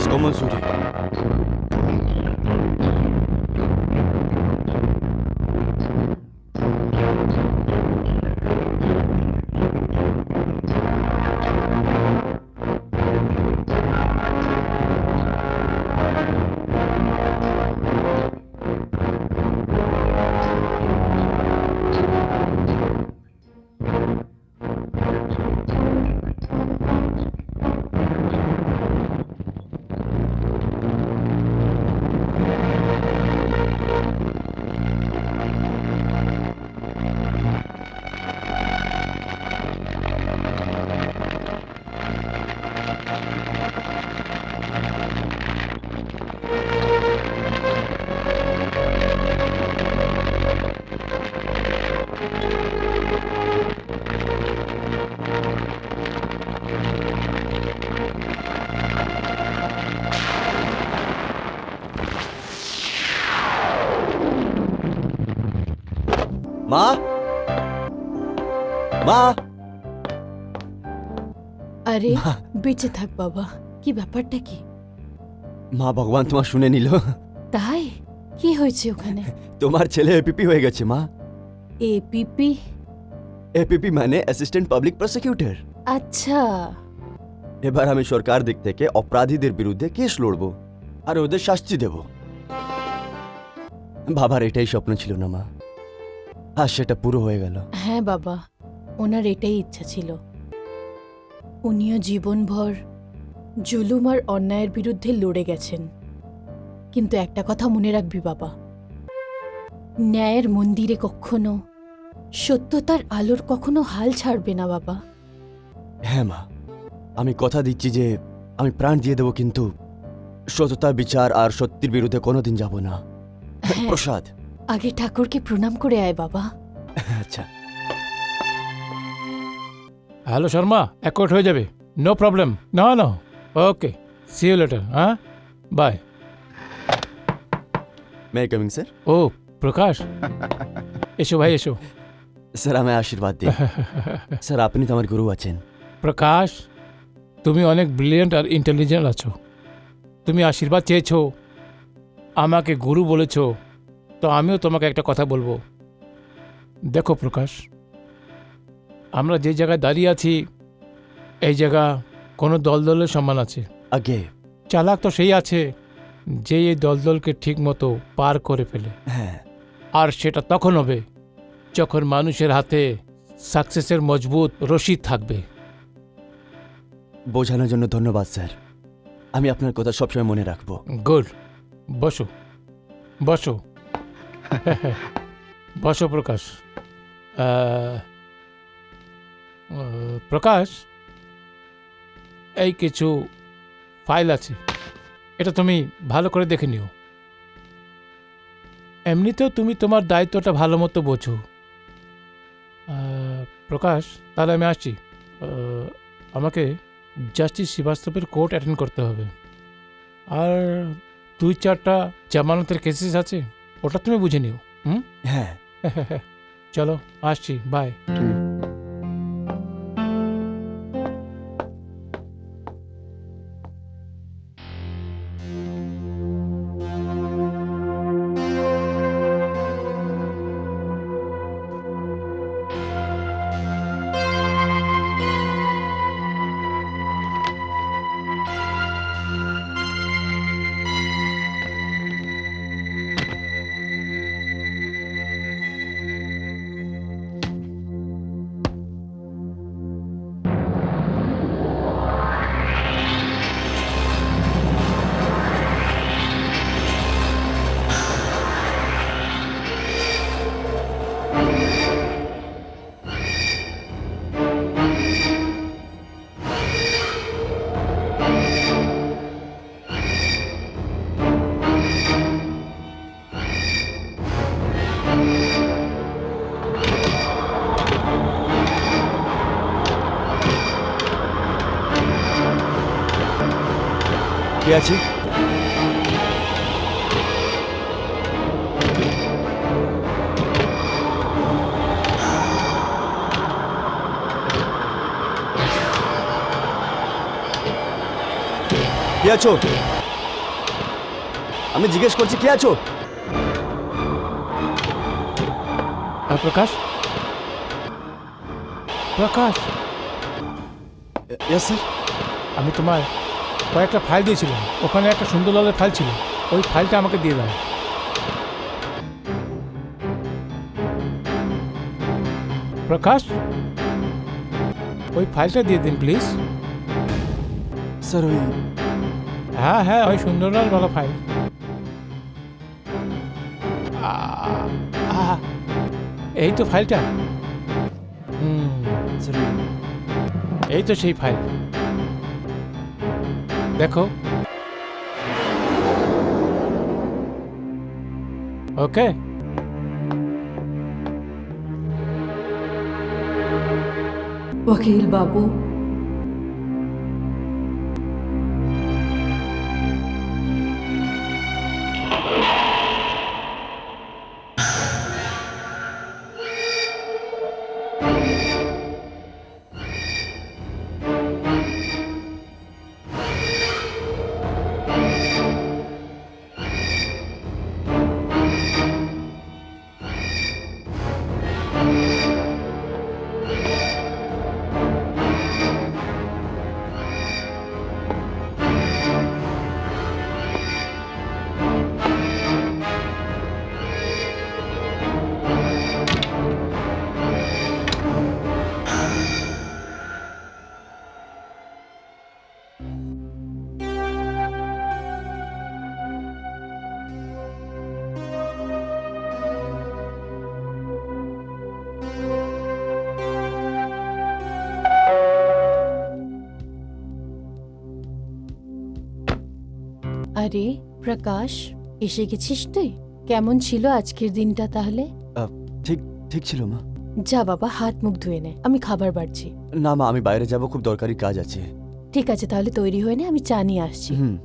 इसको मंजूरी। মা, মা, আরে বেঁচে থাক বাবা। কি ব্যাপারটা কি? মা, ভগবান তোমার শুনে নিল। তাই কি হয়েছে ওখানে? তোমার ছেলে এপিপি হয়ে গেছে মা। এপিপি? এপিপি মানে অ্যাসিস্ট্যান্ট পাবলিক প্রসিকিউটর। আচ্ছা, এবার আমি সরকার দিক থেকে অপরাধীদের বিরুদ্ধে কেস লড়বো আর ওদের শাস্তি দেব। বাবার এটাই স্বপ্ন ছিল না মা, আর সেটা পুরো হয়ে গেল। হ্যাঁ বাবা, ওনার এটাই ইচ্ছা ছিল। উনিও জীবনভর জুলুম আর অন্যায়ের বিরুদ্ধে লড়ে গেছেন। কিন্তু একটা কথা মনে রাখবি বাবা, ন্যায়ের মন্দিরে কখনো সত্যতার আলোর কখনো হাল ছাড়বে না বাবা। হ্যাঁ মা, আমি কথা দিচ্ছি যে আমি প্রাণ দিয়ে দেবো, কিন্তু সততা, বিচার আর সত্যির বিরুদ্ধে কোনোদিন যাব না। হ্যাঁ। প্রসাদ। আগে ঠাকুরকে প্রণাম করে আয় বাবা। আচ্ছা। হ্যালো শর্মা, অ্যাকর্ড হয়ে যাবে, নো প্রবলেম। না না, ওকে, সি ইউ লেটার। হ্যাঁ, বাই। May coming sir? ও প্রকাশ, এসো ভাই এসো। স্যার আমায় আশীর্বাদ দিন। স্যার আপনি তো আমার গুরু আছেন। প্রকাশ, তুমি অনেক ব্রিলিয়েন্ট আর ইন্টেলিজেন্ট আছো। তুমি আশীর্বাদ চেয়েছো, আমাকে গুরু বলেছো, তো আমিও তোমাকে একটা কথা বলবো। দেখো প্রকাশ, আমরা যে জায়গায় দাঁড়িয়ে আছি, এই জায়গা কোনো দলের সম্মান আছে। আগে চালাক তো সেই আছে যে এই দলকে ঠিক মতো পার করে ফেলে। হ্যাঁ, আর সেটা তখন হবে যখন মানুষের হাতে সাকসেসের মজবুত রশিদ থাকবে। বোঝানোর জন্য ধন্যবাদ স্যার, আমি আপনার কথা সবসময় মনে রাখবো। গুড, বসো বসো। বসো প্রকাশ। প্রকাশ, এই কিছু ফাইল আছে, এটা তুমি ভালো করে দেখে নিও। এমনিতেও তুমি তোমার দায়িত্বটা ভালো মতো বোঝো। প্রকাশ, তাহলে আমি আসছি। আমাকে জাস্টিস শ্রীবাস্তবের কোর্ট অ্যাটেন্ড করতে হবে, আর 2-4টা জামানতের কেসেস আছে, ওটা তুমি বুঝে নিও। হ্যাঁ। চলো আসছি, বাই। কে আছে? কে আছো? আমি জিজ্ঞেস করছি কে আছো? প্রকাশ, প্রকাশ, ইয়েস স্যার। আমি তোমায় কয়েকটা ফাইল দিয়েছিলাম, ওখানে একটা সুন্দরলালের ফাইল ছিল, ওই ফাইলটা আমাকে দিয়ে দাও। প্রকাশ, ওই ফাইলটা দিয়ে দিন প্লিজ। স্যার ওই হ্যাঁ হ্যাঁ, ওই সুন্দরলাল ভালো ফাইল। এই তো ফাইলটা। স্যার এই তো সেই ফাইল, দেখো। ওকে, वकील बाबू, আরে প্রকাশ, এসে গেছিস তুই? কেমন ছিল আজকের দিনটা তাহলে? ঠিক ঠিক ছিল মা। যা বাবা, হাত মুখ ধুয়ে নে, আমি খাবার বাড়ছি। না মা, আমি বাইরে যাব, খুব দরকারি কাজ আছে। ঠিক আছে, তাহলে তৈরি হয়ে নে, আমি চা নিয়ে আসছি। হুম।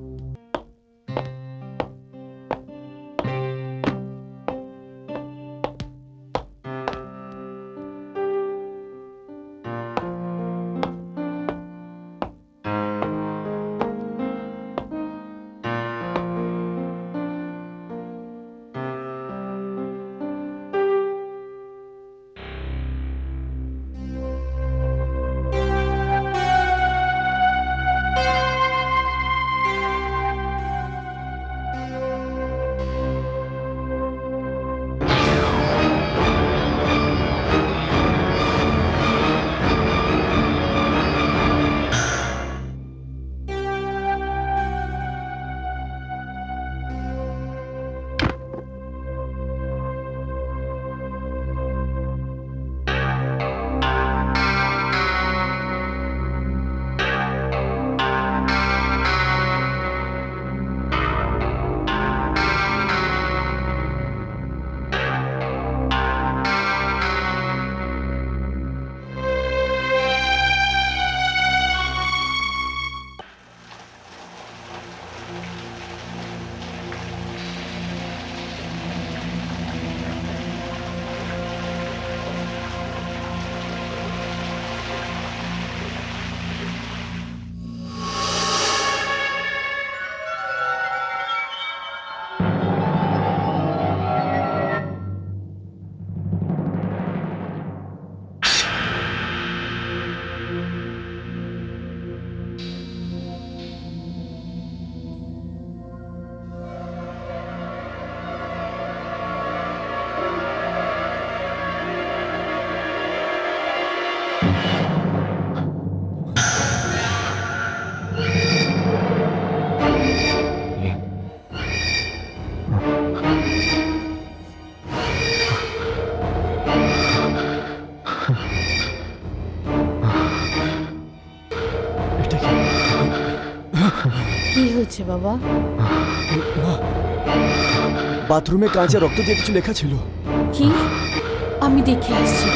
কি হয়েছে বাবা? বাথরুমে কাঁচে রক্ত দিয়ে কিছু লেখা ছিল। কি? আমি দেখে আসছি।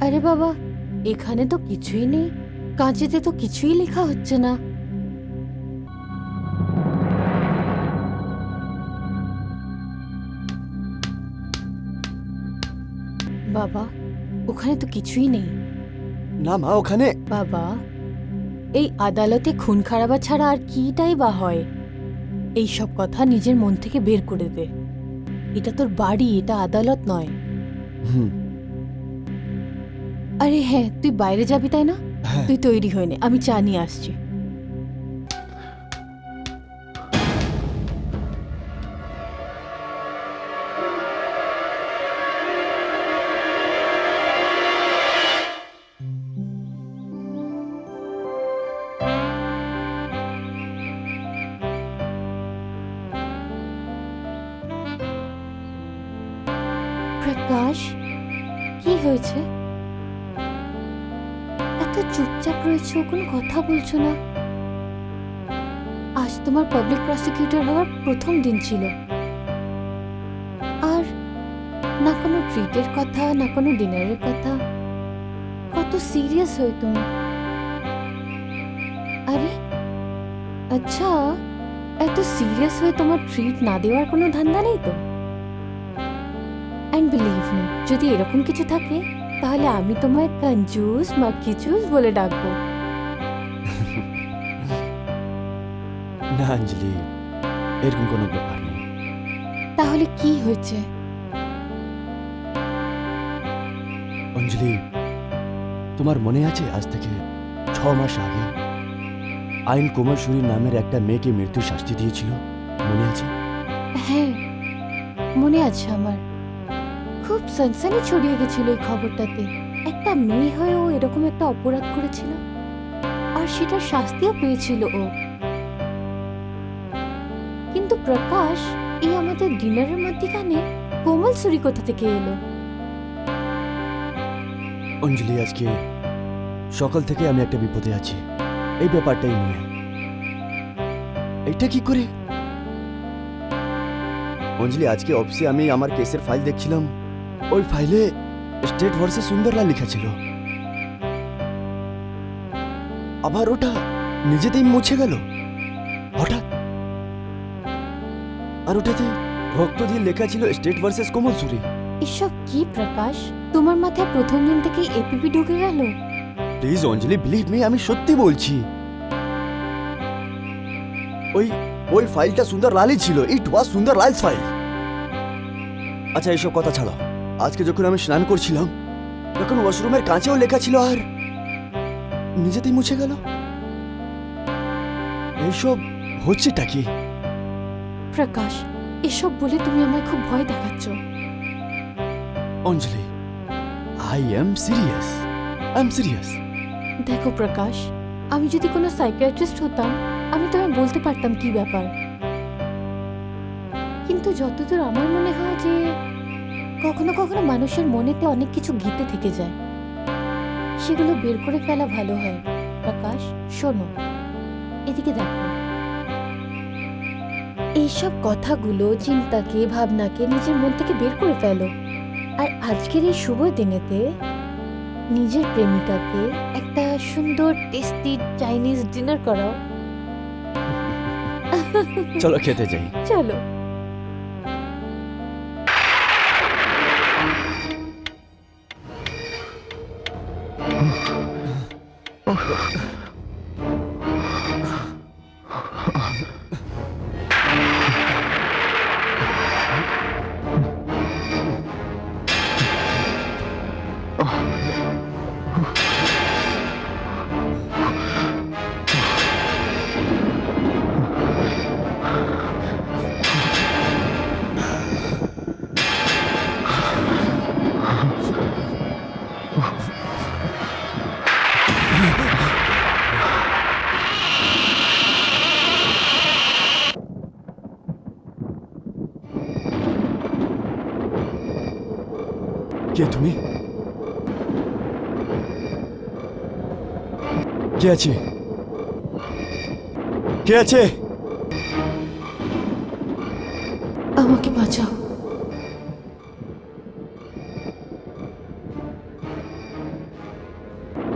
আরে বাবা, এখানে তো কিছুই নেই, কাঁচেতে তো কিছুই লেখা হচ্ছে না। বাবা, ওখানে তো কিছুই নেই। না মা, ওখানে বাবা, এই আদালতে খুন খারাপা ছাড়া আর কিটাই বা হয়? এই সব কথা নিজের মন থেকে বের করে দে। এটা তোর বাড়ি, এটা আদালত নয়। হুম, আরে হ্যাঁ, তুই বাইরে যাবি তাই না? হ্যাঁ। তুই তৈরি হয়ে নে, আমি চা নিয়ে আসছি। প্রকাশ, কি হয়েছে? এত চুপচাপ রয়েছো, কোনো কথা বলছো না। আজ তোমার পাবলিক প্রসিকিউটর হওয়ার প্রথম দিন ছিল, আর না কোনো ট্রিটের কথা, না কোনো ডিনারের কথা। কত সিরিয়াস হয়ে তুমি। আরে আচ্ছা, এত সিরিয়াস হয়ে তোমার ট্রিট না দেওয়ার কোনো ধান্দা নেই তো? অ্যান্ড বিলিভ মি, যদি এরকম কিছু থাকে তাহলে আমি তোমায় কঞ্জুস মাক্কি জুস বলে ডাকবো। না অঞ্জলি, এরকম কোনো ব্যাপার নেই। তাহলে কি হয়েছে? অঞ্জলি, তোমার মনে আছে আজ থেকে 6 মাস আগে আইন কোমলসুরি নামের একটা মেয়েকে মৃত্যুর শাস্তি দিয়েছিল, মনে আছে? হ্যাঁ, মনে আছে আমার। খুব সনসনি ছড়িয়ে গেছিল এই খবরটাতে। একটা মেয়ে হয়েও এরকম একটা অপরাধ করেছিল, আর সেটার শাস্তিও পেয়েছিল ও। কিন্তু প্রকাশ, এই আমাদের ডিনারের মধ্যখানে কোমলসুরি কোথা থেকে এলো? অঞ্জলি, আজকে সকাল থেকে আমি একটা বিপদে আছি এই ব্যাপারটাই নিয়ে। এটা কি করে? অঞ্জলি, আজকে অফিসে আমি আমার কেসের ফাইল দেখছিলাম, ওই ফাইলে স্টেট ভার্সেস সুন্দরলাল লেখা ছিল, আবার ওটা নিজেতেই মুছে গেল হঠাৎ। আর ওটাতে রক্ত দিয়ে লেখা ছিল স্টেট ভার্সেস কোমলসুরি। এসব কি প্রকাশ? তোমার মাথায় প্রথম দিন থেকে এপিপি ঢুকে গেল? প্লিজ অঞ্জলি, বিলিভ মি, আমি সত্যি বলছি। ওই ওই ফাইলটা সুন্দরলালই ছিল। ইট ওয়াজ সুন্দরলালস ফাইল। আচ্ছা, এইসব কথা ছাড়ো। আজকে যখন আমি স্নান করছিলাম তখন ওয়াশরুমের কাঁচেও লেখা ছিল, আর নিজেতেই মুছে গেল। এইসব হচ্ছেটা কি? প্রকাশ, এসব বলে তুমি আমায় খুব ভয় দেখাচ্ছ। অঞ্জলি, আই এম সিরিয়াস, দেখো প্রকাশ, আমি যদি কোনো সাইকিয়াট্রিস্ট হতাম আমি তোমায় বলতে পারতাম কি ব্যাপার। কিন্তু যতদূর আমার মনে হয় যে কখনো কখনো মানুষের মনেতে অনেক কিছু গেঁথে থেকে যায়, সেগুলো বের করে ফেলা ভালো হয়। প্রকাশ, শোনো, এদিকে দেখো। এইসব কথাগুলো, চিন্তাকে, ভাবনাকে নিজের মন থেকে বের করে ফেলো। আর আজকের এই শুভ দিনেতে নিজের প্রেমিকাকে একটা সুন্দর টেস্টি চাইনিজ ডিনার করাও। চলো খেতে যাই। চলো। কে তুমি? কে আছে? কে আছে? আমাকে বাঁচাও।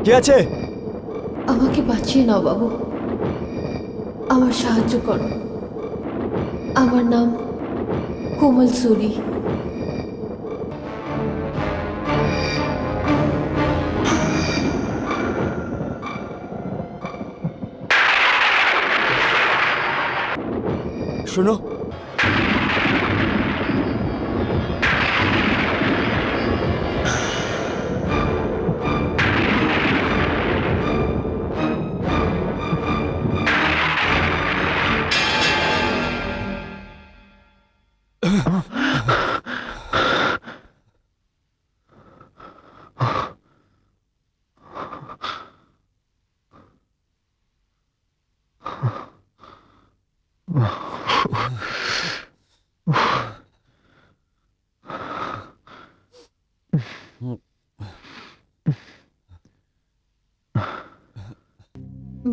কে আছে? আমাকে বাঁচিয়ে নাও বাবু, আমার সাহায্য করো। আমার নাম কোমলসুরি। শোনো,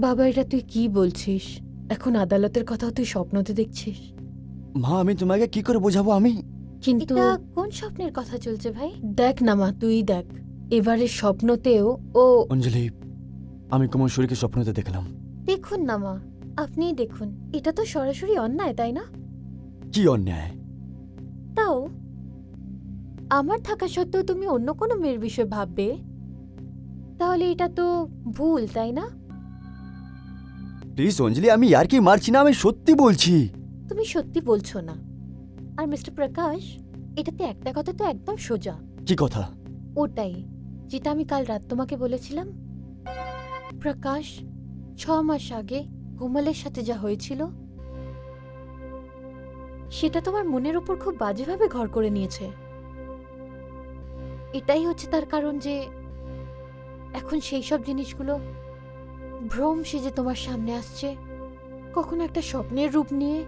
বাবা, এটা তুই কি বলছিস? এখন আদালতের কথাও তুই স্বপ্নতে দেখছিস? মা আমি তোমাকে কি করে বোঝাবো? আমি কিন্তু কোন স্বপ্নের কথা চলছে ভাই? দেখ না মা, তুই দেখ, এবারে স্বপ্নতেও ও অঞ্জলি, আমি কুমোরশরীকে স্বপ্নতে দেখলাম। দেখুন না মা, আপনিই দেখুন, এটা তো সরাসরি অন্যায়, তাই না? কি অন্যায়? তাও আমার থাকা সত্ত্বেও তুমি অন্য কোনো মেয়ের বিষয়ে ভাববে, তাহলে এটা তো ভুল, তাই না? প্লিজ অঞ্জলি, আমি আর কি মারছি না, আমি সত্যি বলছি। তুমি সত্যি বলছো না। আর মিস্টার প্রকাশ, এটাতে একটা কথা তো একদম সোজা। কি কথা? ওটাই যেটা আমি কাল রাত তোমাকে বলেছিলাম। প্রকাশ, 6 মাস আগে কোমলের সাথে যা হয়েছিল সেটা তোমার মনের উপর খুব বাজেভাবে ঘর করে নিয়েছে। এটাই হচ্ছে তার কারণ যে এখন সেই সব জিনিসগুলো ভ্রম সেজে তোমার সামনে আসছে, কখনো একটা স্বপ্নের রূপ নিয়ে।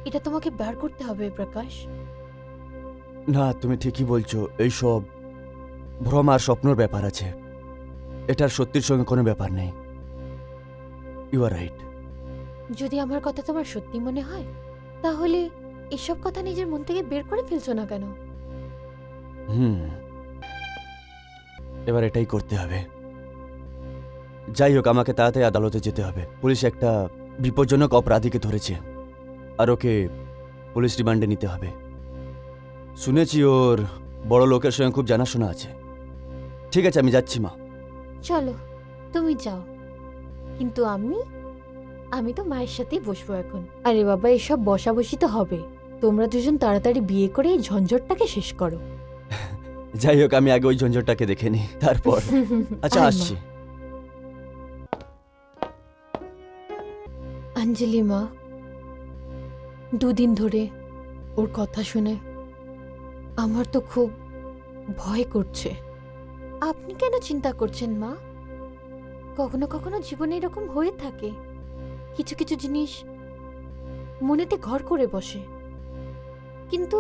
এটা তোমাকে বার করতে হবে প্রকাশ। না, তুমি ঠিকই বলছো, এইসব ভ্রম আর স্বপ্নর ব্যাপার আছে, এটার সত্যির সঙ্গে কোনো ব্যাপার নেই। You are right. যদি আমার কথা তোমার সত্যি মনে হয়, তাহলে এসব কথা নিজের মন থেকে বের করে ফেলছো না কেন? এবার এটাই করতে হবে। যাই হোক, আমাকে তাড়াতাড়ি আদালতে যেতে হবে। পুলিশ একটা বিপজ্জনক অপরাধীকে ধরেছে, আর ওকে পুলিশ রিমান্ডে নিতে হবে। শুনেছি ওর বড় লোকের সঙ্গে খুব জানাশোনা আছে। ঠিক আছে, আমি যাচ্ছি মা। চলো, তুমি যাও, কিন্তু আমি তো মায়ের সাথেই বসবো এখন। আরে বাবা, এসব বসাবসি তো হবে। তোমরা দুজন তাড়াতাড়ি বিয়ে করে এই ঝঞ্ঝটটাকে শেষ করো। যাই হোক, আমি আগে ওই ঝঞ্ঝটটাকে দেখে নিই, তারপর। আচ্ছা, আয় মা। আসছি। অঞ্জলি মা, দুদিন ধরে ওর কথা শুনে আমার তো খুব ভয় করছে। আপনি কেন চিন্তা করছেন মা? কখনো কখনো জীবনে এরকম হয়ে থাকে, কিছু কিছু জিনিস মনেতে ঘর করে বসে। কিন্তু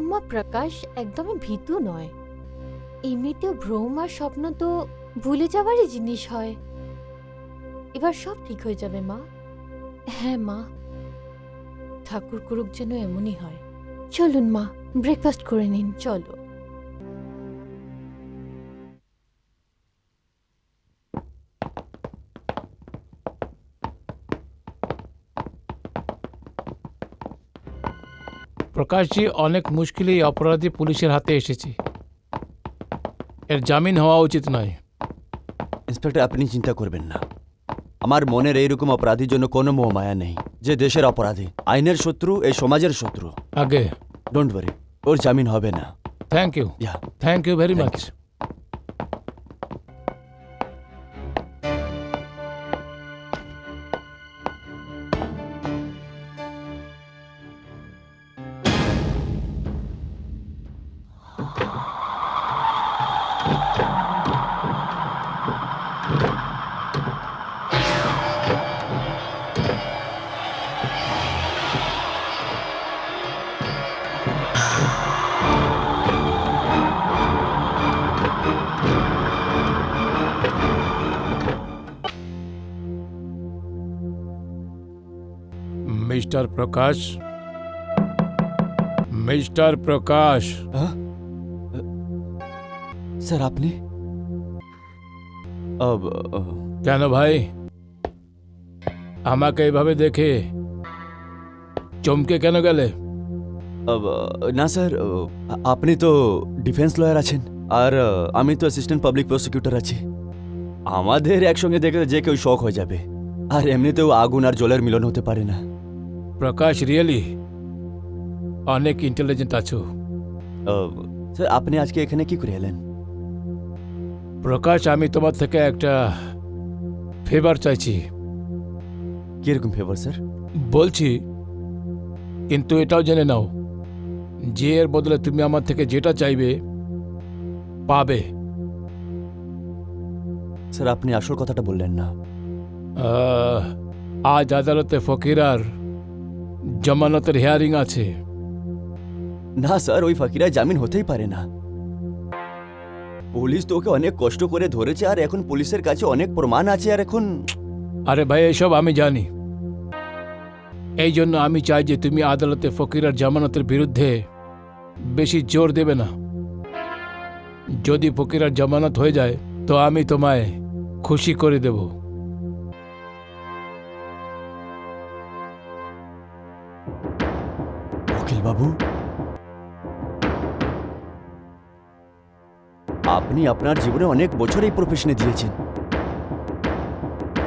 মা, প্রকাশ একদমই ভীতু নয়। এমনিতেও ভ্রম আর স্বপ্ন তো ভুলে যাওয়ারই জিনিস হয়। এবার সব ঠিক হয়ে যাবে মা। হ্যাঁ মা, ঠাকুর করুক যেন এমনই হয়। চলুন মা, ব্রেকফাস্ট করে নিন। চলো। প্রকাশজি, অনেক মুশকিলে এই অপরাধী পুলিশের হাতে এসেছে। এর জামিন হওয়া উচিত নয়। ইন্সপেক্টর, আপনি চিন্তা করবেন না। আমার মনের এইরকম অপরাধীর জন্য কোনো মোহ মায়া নেই। যে দেশের অপরাধী, আইনের শত্রু, এই সমাজের শত্রু। আগে ডোন্ট ওয়ারি, ওর জামিন হবে না। Thank you, yeah, thank you very Thank much. Mister Prakash, mister Prakash, হ্যাঁ? স্যার, আপনি কেন ভাই আমাকে এইভাবে দেখে চমকে কেন গেলে? না স্যার, আপনি তো ডিফেন্স লয়ার আছেন, আর আমি তো অ্যাসিস্ট্যান্ট পাবলিক প্রসিকিউটর আছি। আমাদের একসঙ্গে দেখলে যে কেউ শক হয়ে যাবে। আর এমনিতেও আগুন আর জলের মিলন হতে পারে না। প্রকাশ রিয়েলি অনেক ইন্টেলিজেন্ট আছো। স্যার আপনি আজকে এখানে কি করে এলেন? প্রকাশ, আমি তোমার থেকে একটা ফেভার চাইছি। কিরকম ফেভার স্যার? বলছি, কিন্তু এটাও জেনে নাও যে এর বদলে তুমি আমার থেকে যেটা চাইবে পাবে। স্যার আপনি আসল কথাটা বললেন না। আজ আদালতে ফকিরার জামানতের হিয়ারিং আছে। না স্যার, ওই ফাকিরা জামিন হতেই পারে না। পুলিশ তো ওকে অনেক কষ্ট করে ধরেছে, আর এখন পুলিশের কাছে অনেক প্রমাণ আছে, আর এখন আরে ভাই, এসব আমি জানি। এই জন্য আমি চাই যে তুমি আদালতে ফকিরার জামানতের বিরুদ্ধে বেশি জোর দেবে না। যদি ফকিরার জামানত হয়ে যায় তো আমি তোমায় খুশি করে দেব। উকিল বাবু, আপনি আপনার জীবনে অনেক বছর এই প্রফেশনে দিয়েছেন,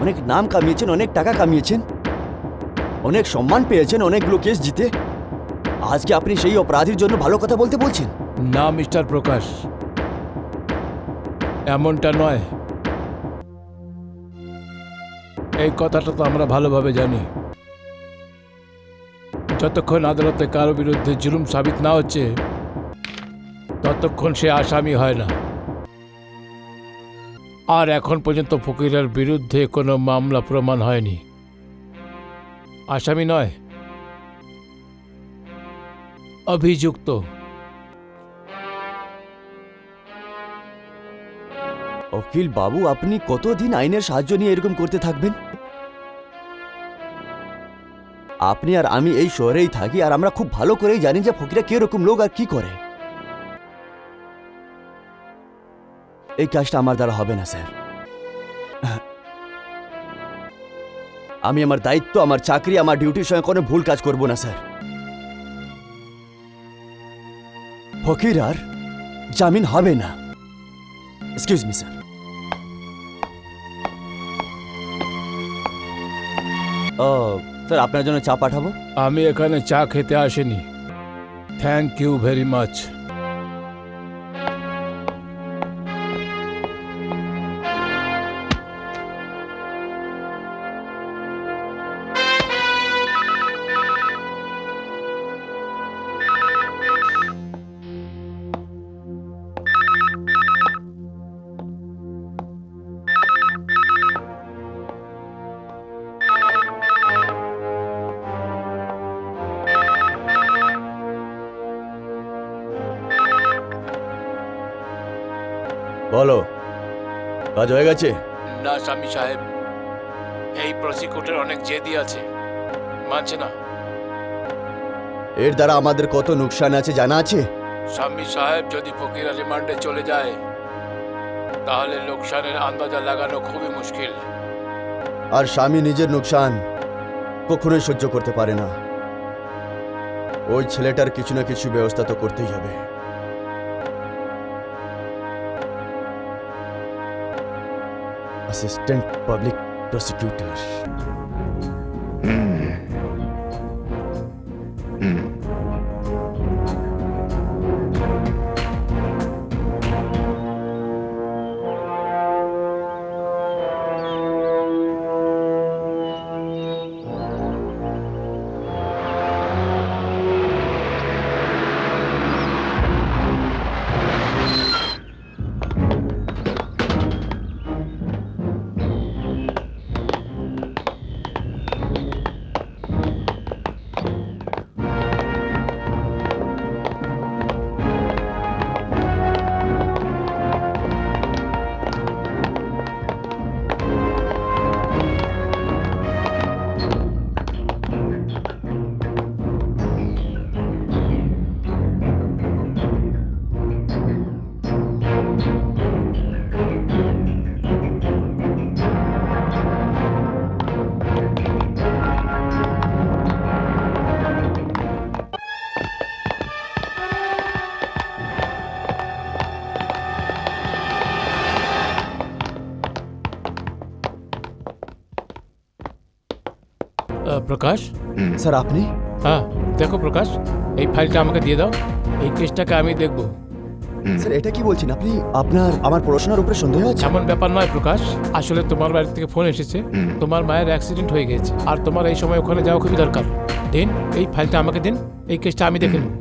অনেক নাম কামিয়েছেন, অনেক টাকা কামিয়েছেন, অনেক সম্মান পেয়েছেন, অনেকগুলো কেস জিতে। আজকে আপনি সেই অপরাধীর জন্য ভালো কথা বলতে বলছেন? না মিস্টার প্রকাশ, এমনটা নয়। এই কথাটা তো আমরা ভালোভাবে জানি। যতক্ষণ আদালতে কারো বিরুদ্ধে জুলুম সাবিত না হচ্ছে ততক্ষণ সে আসামি হয় না। আর এখন পর্যন্ত ফকিরের বিরুদ্ধে কোনো মামলা প্রমাণ হয়নি। আসামি নয়, অভিযুক্ত। উকিল বাবু, আপনি কতদিন আইনের সাহায্য নিয়ে এরকম করতে থাকবেন? আপনি আর আমি এই শহরেই থাকি, আর আমরা খুব ভালো করেই জানি যে ফকিরা কিরকম লোক আর কি করে। এই কাজটা আমার দ্বারা হবে না স্যার। আমি আমার দায়িত্ব, আমার চাকরি, আমার ডিউটির সঙ্গে কোনো ভুল কাজ করব না স্যার। ফকির আর জামিন হবে না। Excuse me sir. স্যার আপনার জন্য চা পাঠাবো? আমি এখানে চা খেতে আসিনি। Thank you very much. বলো, কাজ হয়ে গেছে? না স্বামী সাহেব, এই প্রসিকিউটর অনেক জেদি আছে, মানছে না। এর দ্বারা আমাদের কত নুকসান আছে জানা আছে? স্বামী সাহেব, যদি ফকিরা রিমান্ডে চলে যায় তাহলে লোকসানের আন্দাজা লাগানো খুবই মুশকিল। আর স্বামী নিজের নুকসান কখনোই সহ্য করতে পারে না। ওই ছেলেটার কিছু না কিছু ব্যবস্থা তো করতেই হবে। Assistant public prosecutor. Prakash, sir আপনি? হ্যাঁ দেখো প্রকাশ, এই ফাইলটা আমাকে দিয়ে দাও, এই কেসটাকে আমি দেখব। স্যার এটা কি বলছেন আপনি? আপনার আমার পড়াশোনার উপরে সন্দেহ আছে? এমন ব্যাপার নয় প্রকাশ, আসলে তোমার বাড়ি থেকে ফোন এসেছে, তোমার মায়ের অ্যাক্সিডেন্ট হয়ে গেছে আর তোমার এই সময় ওখানে যাওয়া খুবই দরকার। দিন এই ফাইলটা আমাকে দিন, এই কেসটা আমি দেখে নেব।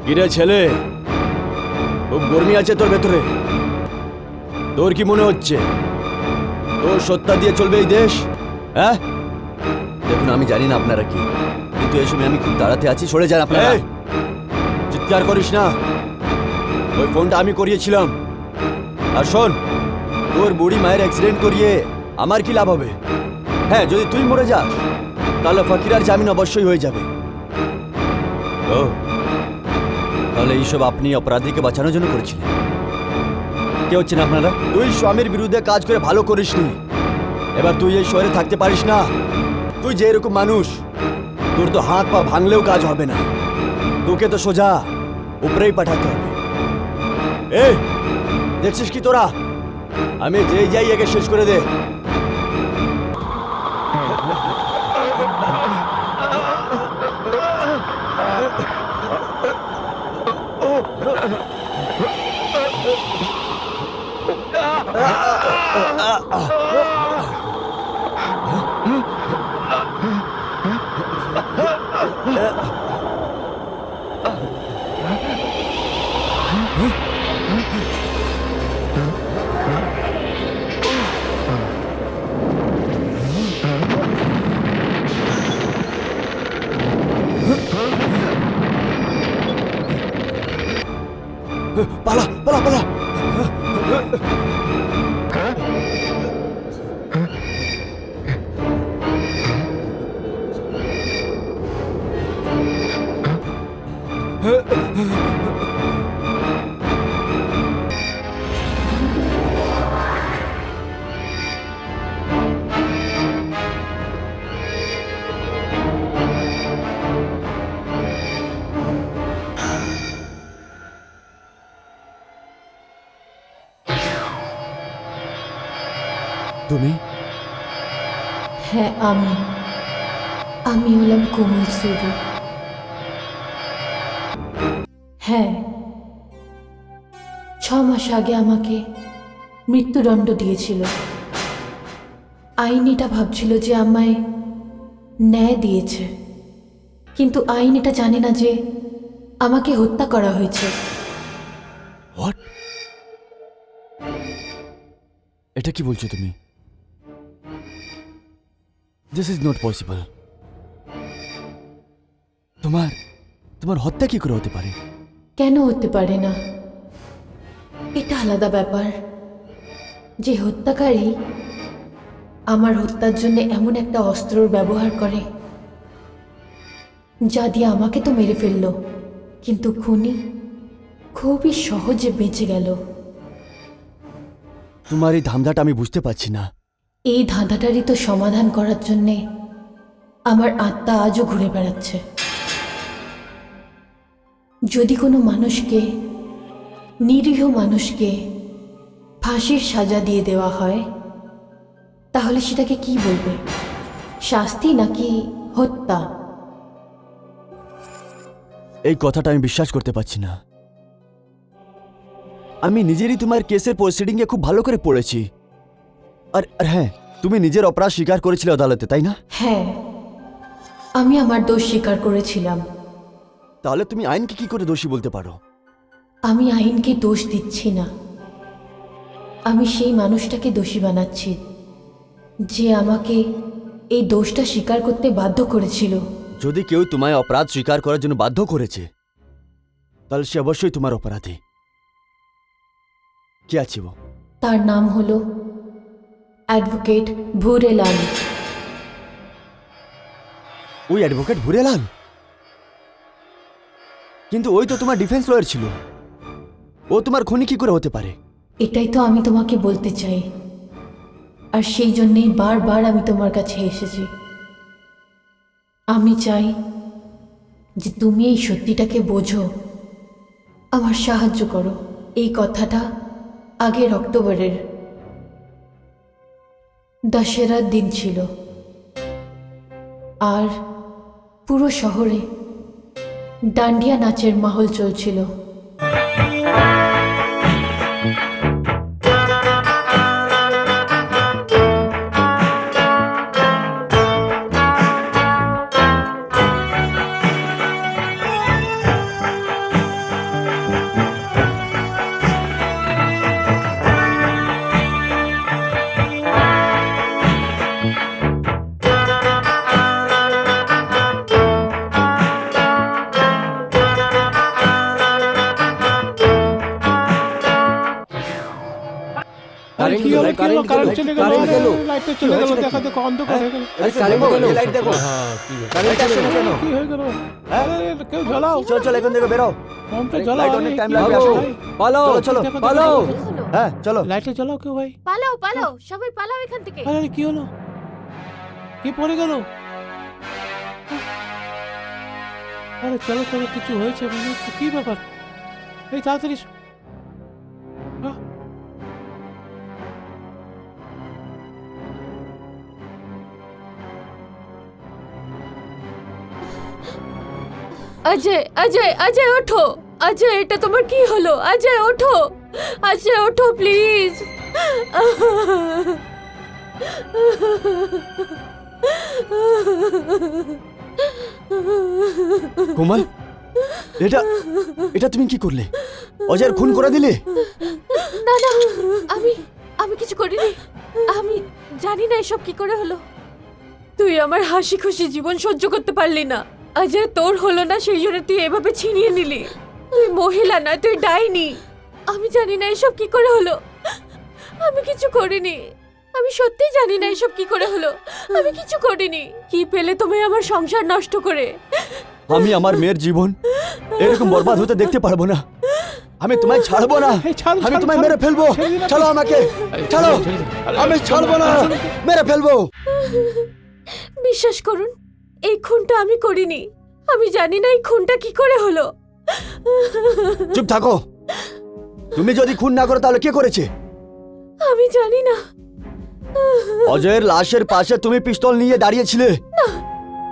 কিরে ছেলে, খুব গরমি আছে তোর ভেতরে? তোর কি মনে হচ্ছে তোর সত্তা দিয়ে চলবে এই দেশ? হ্যাঁ দেখুন, আমি জানি না আপনারা কি, কিন্তু এই সময় আমি খুব তাড়াতে আছি, সরে যান আপনারা। চিৎকার করিস না, ওই ফোনটা আমি করিয়েছিলাম। আর শোন, তোর বুড়ি মায়ের অ্যাক্সিডেন্ট করিয়ে আমার কি লাভ হবে? হ্যাঁ, যদি তুই মরে যাস তাহলে ফকিরার জামিন অবশ্যই হয়ে যাবে। ও তাহলে এইসব আপনি অপরাধীকে বাঁচানোর জন্য করেছিলেন? কে হচ্ছেন আপনারা? তুই স্বামীর বিরুদ্ধে কাজ করে ভালো করিসনি, এবার তুই এই শহরে থাকতে পারিস না। তুই যে এরকম মানুষ, তোর তো হাত পা ভাঙলেও কাজ হবে না, তোকে তো সোজা উপরেই পাঠাতে হবে। এই দেখছিস কি তোরা, আমি যেই যাই একে শেষ করে দে। পালা পালা পালা। তুমি? হ্যাঁ আমি হলাম কোমল সুদু। হ্যাঁ, 6 মাস আগে আমাকে মৃত্যুদণ্ড দিয়েছিল। আইন এটা ভাবছিল যে আমায় ন্যায় দিয়েছে, কিন্তু আইন এটা জানে না যে আমাকে হত্যা করা হয়েছে। হোয়াট? এটা কি বলছো তুমি? This is not possible. তোমার হত্যা কি করে হতে পারে? কেন হতে পারে না? এটা আলাদা ব্যাপার। যে হত্যাকারী আমার হত্যার জন্য এমন একটা অস্ত্রর ব্যবহার করে যা দিয়ে আমাকে তো মেরে ফেললো, কিন্তু খুনি খুবই সহজে বেঁচে গেল। তোমার এই ধান্দাটা আমি বুঝতে পারছি না। এই ধাঁধাটারই তো সমাধান করার জন্যে আমার আত্মা আজও ঘুরে বেড়াচ্ছে। যদি কোনো মানুষকে, নিরীহ মানুষকে ফাঁসির সাজা দিয়ে দেওয়া হয়, তাহলে সেটাকে কি বলবে? শাস্তি নাকি হত্যা? এই কথাটা আমি বিশ্বাস করতে পারছি না। আমি নিজেরই তোমার কেসের প্রসিডিংয়ে খুব ভালো করে পড়েছি। আর হ্যাঁ, তুমি নিজের অপরাধ স্বীকার করেছিলে আদালতে, তাই না? হ্যাঁ, আমি আমার দোষ স্বীকার করেছিলাম। তাহলে তুমি আইনকে কি করে দোষী বলতে পারো? আমি আইনকে দোষ দিচ্ছি না, আমি সেই মানুষটাকে দোষী বানাচ্ছি যে আমাকে এই দোষটা স্বীকার করতে বাধ্য করেছিল। যদি কেউ তোমায় অপরাধ স্বীকার করার জন্য বাধ্য করেছে, তাহলে সে অবশ্যই তোমার অপরাধী। কে আছে ও? তার নাম হলো অ্যাডভোকেট ভুরেলাল। ওই অ্যাডভোকেট ভুরেলাল? কিন্তু ওই তো তোমার ডিফেন্স লয়ার ছিল। ও তোমার খুনি কি করে হতে পারে? এটাই তো আমি তোমাকে বলতে চাই, আর সেই জন্যেই বারবার আমি তোমার কাছে এসেছি। আমি চাই যে তুমি এই সত্যিটাকে বোঝো, আমার সাহায্য করো। এই কথাটা আগের অক্টোবরের দশেরার দিন ছিল, আর পুরো শহরে ডান্ডিয়া নাচের মাহল চলছিল। আরে কি হলো, কি হলো? কারেন্ট চলে গেল, লাইটটা চলে গেল, দেখা দেখো অন্ধকার হয়ে গেল। কি হয়ে গেল? আরে কেউ জ্বালাও, চল এখান থেকে বেরো। মোমটা জ্বালাও। লাইট অনেক আরে, টাইম কি লাগবে। হলো? আসো। পালাও, চলো দেখো, পালাও। দেখো, দেখো। হলো? হ্যাঁ চলো। লাইটটা জ্বালাও কেউ ভাই। পালাও পালাও, সবাই পালাও এখান থেকে। আরে আরে, কি হলো? কি পড়ে গেল? আরে চলো চলো, কিছু হয়েছে মনে হচ্ছে। কি ব্যাপার? এই তাড়াতাড়ি আহ, অজয় অজয় অজয় ওঠো। অজয়, এটা তোমার কি হলো? অজয় ওঠো, অজয় ওঠো প্লিজ। কোমল, এটা এটা তুমি কি করলে? অজয়ের খুন করে দিলে? না না, আমি আমি কিছু করিনি। আমি জানি না এসব কি করে হলো। তুই আমার হাসি খুশি জীবন সহ্য করতে পারলি না। অজয়, তোর হলো না সেই জন্য তুই এভাবে ছিনিয়ে নিলি। তুই মহিলা না, তুই ডাইনি। আমি জানি না এসব কি করে হলো। আমি কিছু করিনি। আমি সত্যিই জানি না এসব কি করে হলো। আমি কিছু করিনি। কি পেলে তুমি আমার সংসার নষ্ট করে? আমি আমার মেয়ের জীবন এরকম বরবাদ হতে দেখতে পারবো না। আমি তোমায় ছাড়বো না। এই ছাড়ো, আমি ছাড়ো, তোমায় ছাড়ো। মেরে ফেলবো। ছেড়ে দিন আপনি। ছাড়ো আমাকে, ছাড়ো। আমি ছাড়বো না, মেরে ফেলবো। বিশ্বাস করুন, এই খুনটা আমি করিনি। আমি জানি না এই খুনটা কি করে হলো। চুপ থাকো। তুমি যদি খুন না করো তাহলে কে করেছে? আমি জানি না। অজয়ের লাশের পাশে তুমি পিস্তল নিয়ে দাঁড়িয়েছিলে,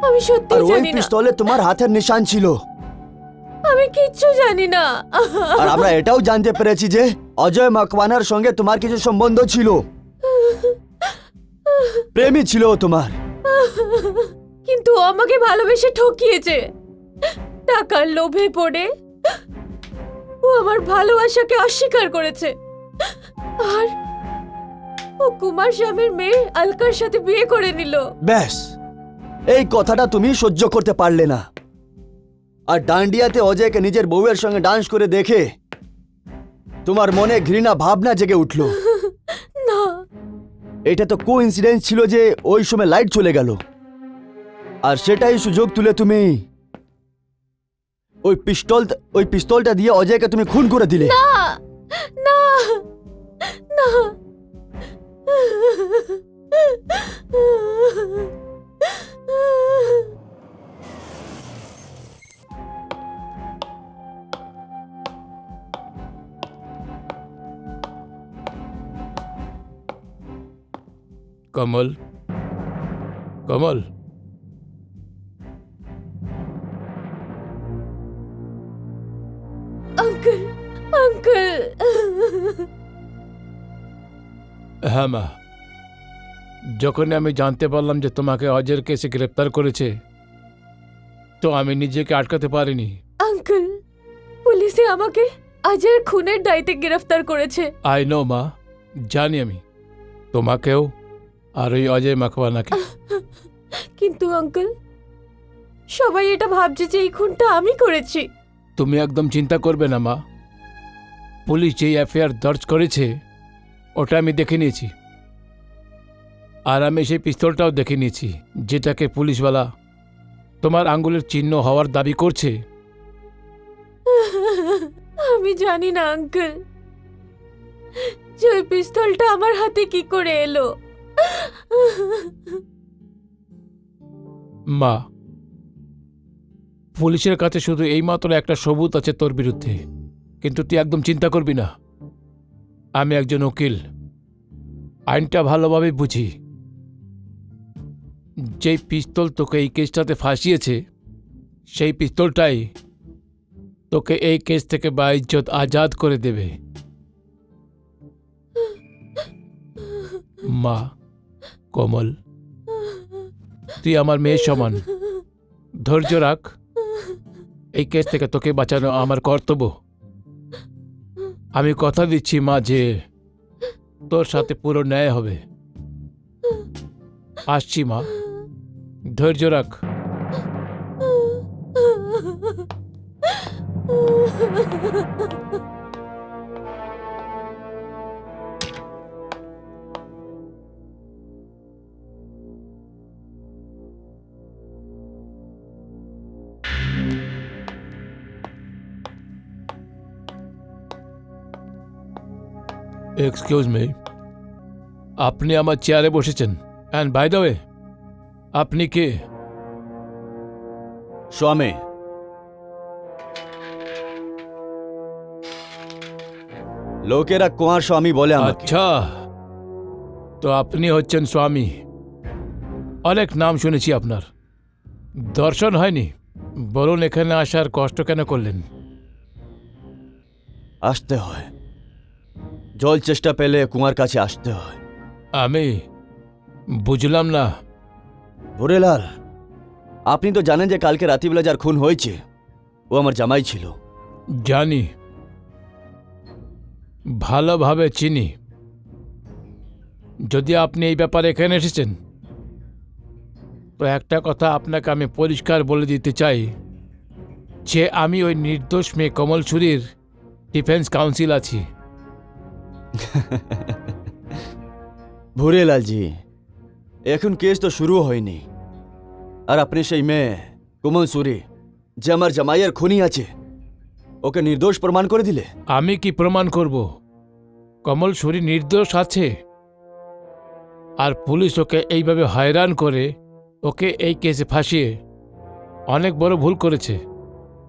আমি সত্যি আর ওই জানি না, পিস্তলে তোমার হাতের নিশান ছিল। আমি কিচ্ছু জানি না। আর আমরা এটাও জানতে পেরেছি যে অজয় মাকওয়ানার সঙ্গে তোমার কিছু সম্বন্ধ ছিল, প্রেমী ছিল ও তোমার। কিন্তু ও আমাকে ভালোবেসে ঠকিয়েছে। টাকার লোভে পড়ে ও আমার ভালোবাসাকে অস্বীকার করেছে, আর ও কুমার স্বামীর মেয়ে আলকার সাথে বিয়ে করে নিল। ব্যাস, এই কথাটা তুমি সহ্য করতে পারলে না, আর ডান্ডিয়াতে অজয়কে নিজের বউয়ের সঙ্গে ডান্স করে দেখে তোমার মনে ঘৃণা ভাবনা জেগে উঠল। না, এটা তো কোইন্সিডেন্স ছিল যে ওই সময় লাইট চলে গেল, আর সেটাই সুযোগ তুলে তুমি ওই পিস্তলটা দিয়ে অজয়কে তুমি খুন করে দিলে। না, না, না। কমল, কমল, আঙ্কেল, আঙ্কেল। হ্যাঁ মা, যখন আমি জানতে পারলাম যে তোমাকে অজয়ের কেসে গ্রেপ্তার করেছে, তো আমি নিজেকে আটকাতে পারিনি। আঙ্কেল, পুলিশে আমাকে অজয়ের খুনের দায়িত্বে গ্রেফতার করেছে। আই নো মা, জানি আমি, তোমাকেও আর ওই অজয় মাকওয়ানাকে। কিন্তু আঙ্কেল, সবাই এটা ভাবছে যে এই খুনটা আমি করেছি। তুমি একদম চিন্তা করবে না মা, পুলিশ যেই এফআইআর দর্জ করেছে ওটা আমি দেখে নিয়েছি, আর আমি সেই পিস্তলটাও দেখে নিয়েছি যেটাকে পুলিশওয়ালা তোমার আঙ্গুলের চিহ্ন হওয়ার দাবি করছে। আমি জানি না আঙ্কেল যে ওই পিস্তলটা আমার হাতে কি করে এলো। মা, পুলিশের কাছে শুধু এইমাত্র একটা সবুত আছে তোর বিরুদ্ধে, কিন্তু তুই একদম চিন্তা করবি না। আমি একজন উকিল, আইনটা ভালোভাবে বুঝি। যেই পিস্তল তোকে এই কেসটাতে ফাঁসিয়েছে সেই পিস্তলটাই তোকে এই কেস থেকে বাইজ্জত আজাদ করে দেবে। মা কমল, তুই আমার মেয়ের সমান, ধৈর্য রাখ। এই কেস থেকে তোকে বাঁচানো আমার কর্তব্য। আমি কথা দিচ্ছি মা যে তোর সাথে পুরো ন্যায় হবে। আসছি মা, ধৈর্য রাখ। এক্সকিউজ মি, আপনি আমার চেয়ারে বসেছেন। অ্যান্ড বাই দ্য ওয়ে, আপনি কে? স্বামী, লোকেরা কুমার স্বামী বলে আমাকে। আচ্ছা, তো আপনি হচ্ছেন স্বামী। অনেক নাম শুনেছি আপনার, দর্শন হয়নি। বলুন এখানে আসার কষ্ট কেন করলেন? আসতে হয়, জল চেষ্টা পেলে কুমার কাছে আসতে হয়। আমি বুঝলাম না। ভুরেলাল, আপনি তো জানেন যে কালকে রাত্রিবেলা যার খুন হয়েছে ও আমার জামাই ছিল। জানি, ভালোভাবে চিনি। যদি আপনি এই ব্যাপারে এখানে এসেছেন, তো একটা কথা আপনাকে আমি পরিষ্কার বলে দিতে চাই যে আমি ওই নির্দোষ মেয়ে কমল সুরির ডিফেন্স কাউন্সিল আছি। ভুরেলাল জি, এখন কেস তো শুরু হয়নি, আর আপনি সেই মেয়ে কোমল সুরি যে আমার জামাইয়ের খুনি আছে ওকে নির্দোষ প্রমাণ করে দিলে। আমি কি প্রমাণ করব কমল সুরি নির্দোষ আছে? আর পুলিশ ওকে এইভাবে হয়রান করে ওকে এই কেসে ফাঁসিয়ে অনেক বড় ভুল করেছে।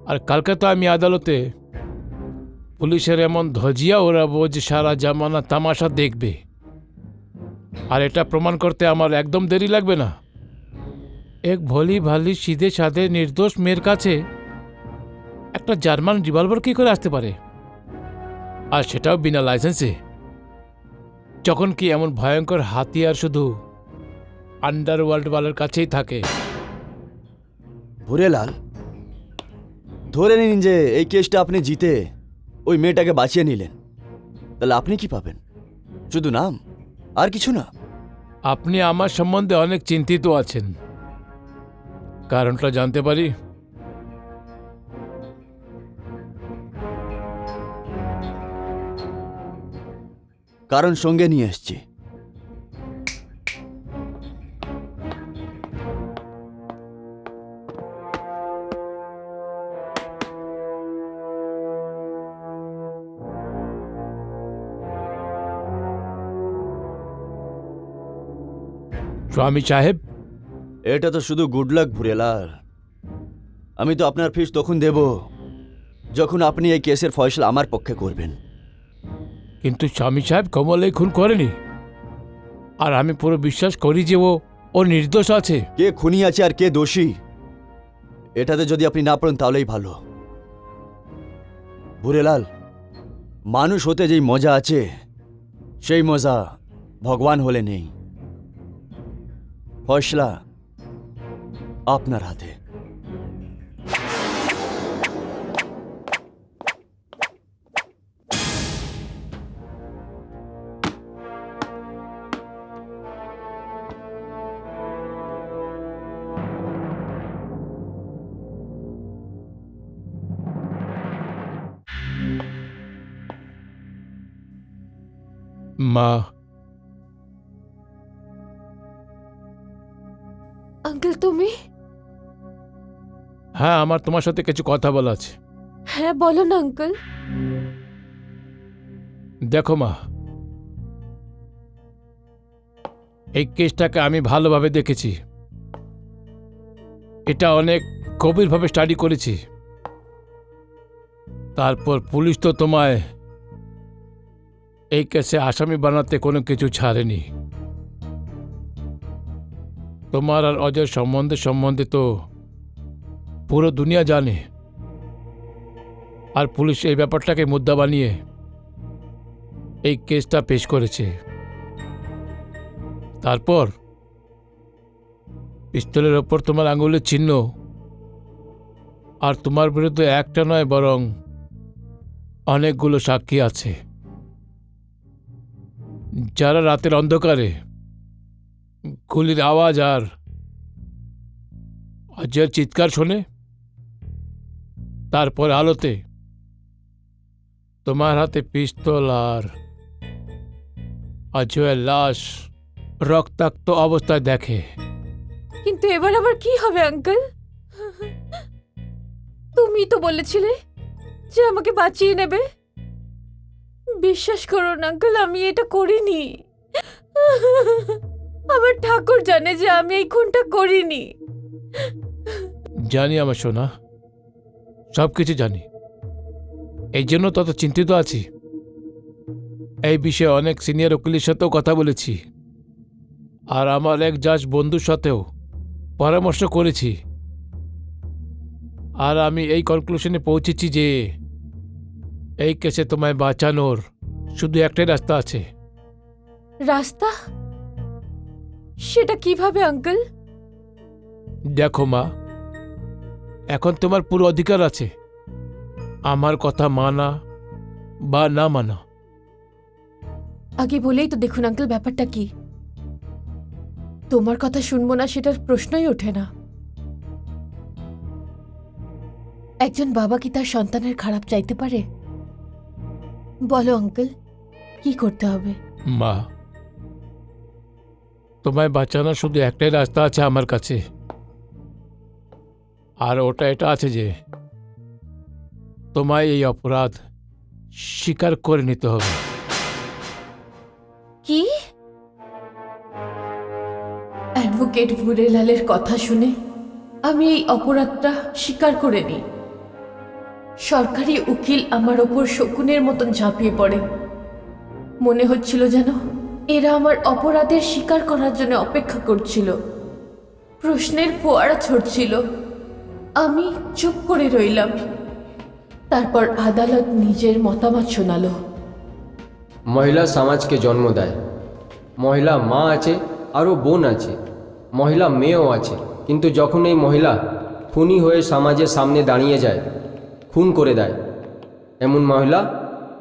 আর কালকে তো আমি আদালতে পুলিশের এমন ধজিয়া ওড়াবো যে সারা জামানা তামাশা দেখবে। আর এটা প্রমাণ করতে আমার একদম দেরি লাগবে না। এক ভলি ভালি সিধে সাধে নির্দোষ মেয়ের কাছে একটা জার্মান রিভলভার কি করে আসতে পারে, আর সেটাও বিনা লাইসেন্সে, যখন কি এমন ভয়ঙ্কর হাতিয়ার শুধু আন্ডারওয়ার্ল্ড ওয়ালের কাছেই থাকে। ভুরেলাল, ধরে নিন যে এই কেসটা আপনি জিতে ওই মেয়েটাকে বাঁচিয়ে নিলেন, তাহলে আপনি কি পাবেন? শুধু নাম, আর কিছু না? আপনি আমার সম্বন্ধে অনেক চিন্তিত আছেন, কারণটা জানতে পারি? কারণ সঙ্গে নিয়ে এসছি। স্বামী সাহেব, এটা তো শুধু গুড লাক ভুরেলাল। আমি তো আপনার ফিস তখন দেব যখন আপনি এই কেসের ফয়সলা আমার পক্ষে করবেন। কিন্তু স্বামী সাহেব কমল এই খুন করেনি, আর আমি পুরো বিশ্বাস করি যে ও নির্দোষ আছে। কে খুনি আছে আর কে দোষী, এটাতে যদি আপনি না পড়েন তাহলেই ভালো। ভুরেলাল, মানুষ হতে যেই মজা আছে সেই মজা ভগবান হলে নেই। ফয়সলা আপনার হাতে। মা, আঙ্কেল তুমি? হ্যাঁ, আমার তোমার সাথে কিছু কথা বলা আছে। হ্যাঁ বলো না আঙ্কেল। দেখো মা, এই কেসটাকে আমি ভালোভাবে দেখেছি, এটা অনেক গভীরভাবে স্টাডি করেছি। তারপর পুলিশ তো তোমায় এই কেসে আসামি বানাতে কোনো কিছু ছাড়েনি। তোমার আর অজয় সম্বন্ধে তো পুরো দুনিয়া জানে, আর পুলিশ এই ব্যাপারটাকে মুদ্দা বানিয়ে এই কেসটা পেশ করেছে। তারপর পিস্তলের ওপর তোমার আঙুলের চিহ্ন, আর তোমার বিরুদ্ধে একটা নয় বরং অনেকগুলো সাক্ষী আছে, যারা রাতের অন্ধকারে গুলির আওয়াজ আর অজয়ের চিৎকার শোনে, তারপর আলোতে তোমার হাতে পিস্তল আর অজয়ের লাশ রক্তাক্ত অবস্থায় দেখে। কিন্তু এবার আবার কি হবে আঙ্কেল? তুমি তো বলেছিলে যে আমাকে বাঁচিয়ে নেবে। বিশ্বাস করুন আঙ্কেল, আমি এটা করিনি। আমার ঠাকুর জানে যে আমি এই খুনটা করিনি। জানি আমার সোনা, সব কিছু জানি, এই জন্য তত চিন্তিত আছি। এই বিষয়ে অনেক সিনিয়র উকিলের সাথেও কথা বলেছি, আর আমার এক জাজ বন্ধুর সাথেও পরামর্শ করেছি, আর আমি এই কনক্লুশনে পৌঁছেছি যে এই কেসে তোমায় বাঁচানোর শুধু একটাই রাস্তা আছে। রাস্তা? সেটা কিভাবে আঙ্কেল? দেখো মা, এখন তোমার পুরো অধিকার আছে আমার কথা মানা বা না মানা। আগে বলেই তো দেখুন আঙ্কেল, ব্যাপারটা কি? তোমার কথা শুনবো না সেটার প্রশ্নই ওঠে না। একজন বাবা কি তার সন্তানের খারাপ চাইতে পারে? বলো আঙ্কেল, কি করতে হবে? মা, তোমায় বাঁচানোর শুধু একটাই রাস্তা আছে আমার কাছে, আর ওটা এটা আছে যে তোমায় এই অপরাধ স্বীকার করে নিতে হবে। কি? অ্যাডভোকেট ভুরেলালের কথা শুনে আমি এই অপরাধটা স্বীকার করে নিই। সরকারি উকিল আমার ওপর শকুনের মতন ঝাঁপিয়ে পড়ে। মনে হচ্ছিল যেন এরা আমার অপরাধের স্বীকার করার জন্য অপেক্ষা করছিল, প্রশ্নের ফোয়ারা ছড়ছিল। আমি চুপ করে রইলাম। তারপর আদালত নিজের মতামত শোনালো। মহিলা সমাজকে জন্ম দেয়। মহিলা মা আছে, আরও বোন আছে, মহিলা মেয়েও আছে। কিন্তু যখন এই মহিলা খুনি হয়ে সমাজের সামনে দাঁড়িয়ে যায়, খুন করে দেয়, এমন মহিলা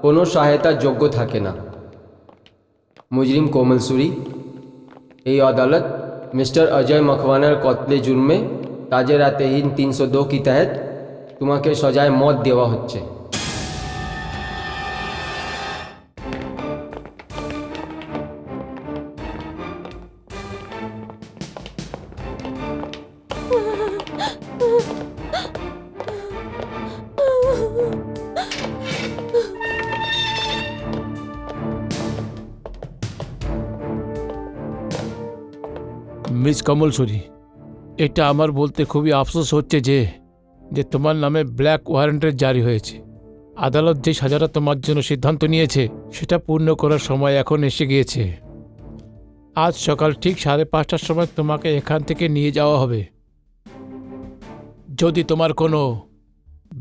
কোনো সহায়তার যোগ্য থাকে না। मुजरिम कोमल सूरी, এই আদালত মিস্টার অজয় মখওয়ানার কতলে জুর্মে তাজের আতেহীন 302 की तहत তোমাকে সজায় মত দেওয়া হচ্ছে। মিস কমলসুরি, এটা আমার বলতে খুবই আফসোস হচ্ছে যে যে তোমার নামে ব্ল্যাক ওয়ারেন্টের জারি হয়েছে। আদালত যে সাজাটা তোমার জন্য সিদ্ধান্ত নিয়েছে সেটা পূর্ণ করার সময় এখন এসে গিয়েছে। আজ সকাল ঠিক 5:30টার সময় তোমাকে এখান থেকে নিয়ে যাওয়া হবে। যদি তোমার কোনো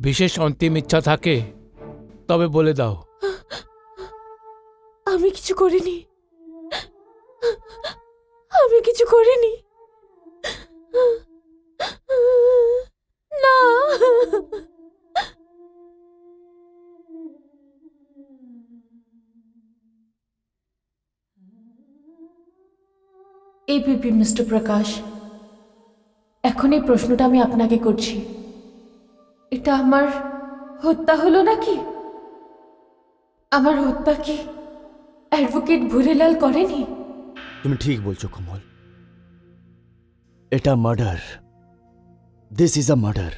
বিশেষ অন্তিম ইচ্ছা থাকে তবে বলে দাও। আমি কিছু করিনি, আমি কিছু করিনি। না, এপিপি মিস্টার প্রকাশ, এখন এই প্রশ্নটা আমি আপনাকে করছি। এটা আমার হত্যা হলো নাকি? আমার হত্যা কি অ্যাডভোকেট ভুরেলাল করেনি? তুমি ঠিক বলছো কমল, এটা murder. This is a murder.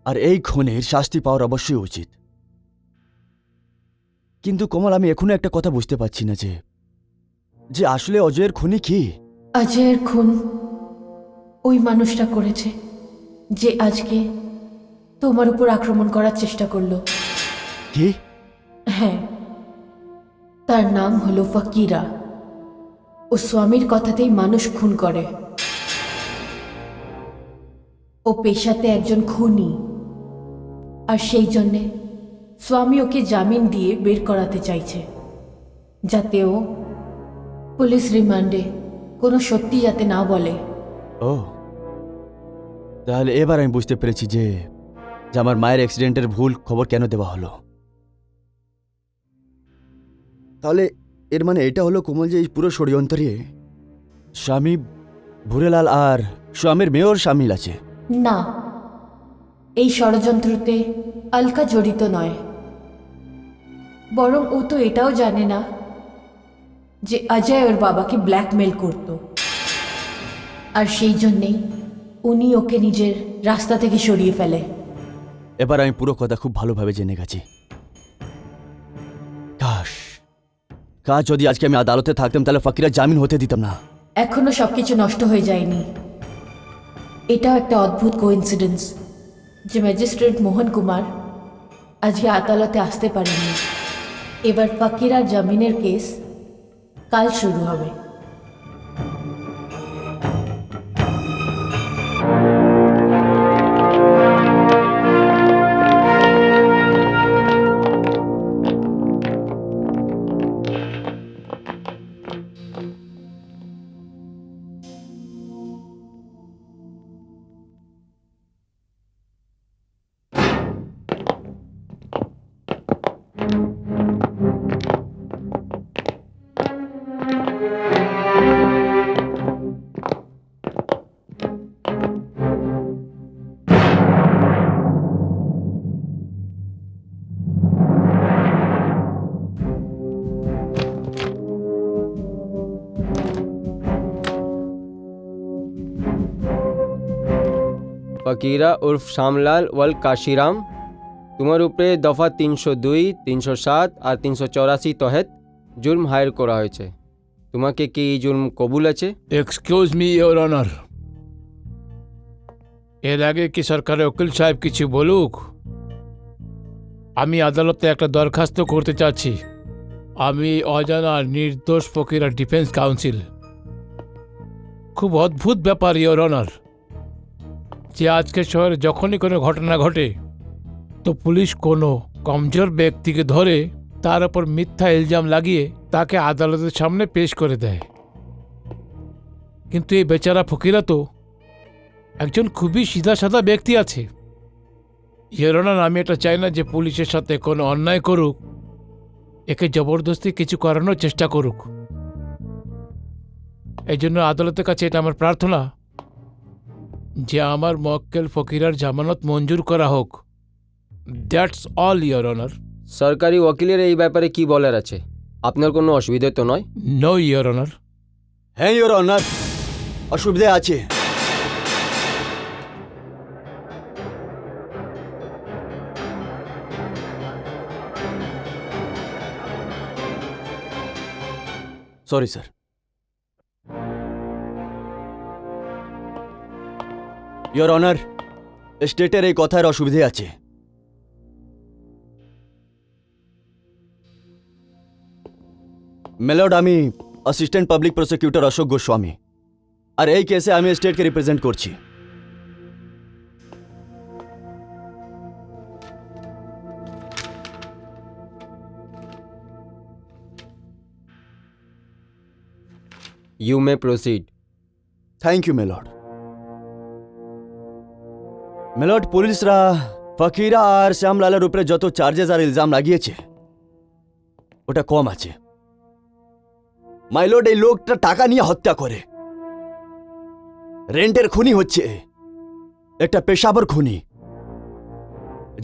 আর এই খুনের শাস্তি পাওয়ার অবশ্যই উচিত। কিন্তু কমল, আমি এখনো একটা কথা বুঝতে পারছি না যে যে আসলে অজয়ের খুনি কি? অজয়ের খুন ওই মানুষটা করেছে যে আজকে তোমার উপর আক্রমণ করার চেষ্টা করলো। কি? হ্যাঁ, তার নাম হলো ফকিরা। ও স্বামীর কথাতেই মানুষ খুন করে। ও পেশাতে একজন খুনি, আর সেই জন্যে স্বামী ওকে জামিন দিয়ে বের করাতে চাইছে, যাতে ও পুলিশ রিমান্ডে কোনো সত্যি যাতে না বলে। ও, তাহলে এবার আমি বুঝতে পেরেছি যে যে আমার মায়ের অ্যাক্সিডেন্টের ভুল খবর কেন দেওয়া হলো। তাহলে এর মানে এটা হলো কোমল যে এই পুরো ষড়যন্ত্রে স্বামী ভুরেলাল আর স্বামীর মেয়র সামিল আছে। না, এই ষড়যন্ত্রতে আলকা জড়িত নয়। বরং ও তো এটাও জানে না যে অজয় ওর বাবাকে ব্ল্যাকমেল করত, আর সেই জন্যেই উনি ওকে নিজের রাস্তা থেকে সরিয়ে ফেলে। এবার আমি পুরো কথা খুব ভালোভাবে জেনে গেছি। কাশ যদি আজকে আমি আদালতে থাকতাম তাহলে ফকিরা জামিন হতে দিতাম না। এখনো সবকিছু নষ্ট হয়ে যায়নি। এটাও একটা অদ্ভুত কোইন্সিডেন্স যে ম্যাজিস্ট্রেট মোহন কুমার আজকে আদালতে আসতে পারেনি। এবার ফকিরার জামিনের কেস কাল শুরু হবে। ফকিরা উর্ফ শ্যামলাল ওয়াল কাশিরাম, তোমার উপরে দফা 302, 307 আর 384 তহেত জুর্ম হায়ার করা হয়েছে। তোমাকে কি এই জুর্ম কবুল আছে? এক্সকিউজ মি ইওর অনার, এর আগে কি সরকারের উকিল সাহেব কিছু বলুক? আমি আদালতে একটা দরখাস্ত করতে চাচ্ছি। আমি অজানা নির্দোষ ফকিরা ডিফেন্স কাউন্সিল। খুব অদ্ভুত ব্যাপার ইওর অনার, যে আজকে শহরে যখনই কোনো ঘটনা ঘটে তো পুলিশ কোনো কমজোর ব্যক্তিকে ধরে তার উপর মিথ্যা ইলজাম লাগিয়ে তাকে আদালতের সামনে পেশ করে দেয়। কিন্তু এই বেচারা ফকিরা তো একজন খুবই সিধাসাধা ব্যক্তি আছে। ইওর অনার, আমি এটা চাই না যে পুলিশের সাথে কোনো অন্যায় করুক, একে জবরদস্তি কিছু করানোর চেষ্টা করুক। এই জন্য আদালতের কাছে এটা আমার প্রার্থনা যে আমার মক্কেল ফকিরার জামানত মঞ্জুর করা হোক। That's all your honour. সরকারি ওকিলের এই ব্যাপারে কি বলার আছে? আপনার কোনো অসুবিধে তো নয়? No your honour. হ্যাঁ ইওর অনার, অসুবিধা আছে। Sorry sir. ইওর অনার, স্টেটের এই কথার অসুবিধে আছে। মেলর্ড, আমি assistant public prosecutor Ashok Goswami, আর এই কেসে আমি স্টেটকে রিপ্রেজেন্ট করছি। You may proceed. Thank you milord. Milord, পুলিশরা ফকিরা আর শ্যামলালের উপরে যত চার্জেস আর ইলজাম লাগিয়েছে ওটা কম আছে। মাইলর্ড, এই লোকটা টাকা নিয়ে হত্যা করে, রেন্টের খুনি হচ্ছে, একটা পেশাবর খুনি।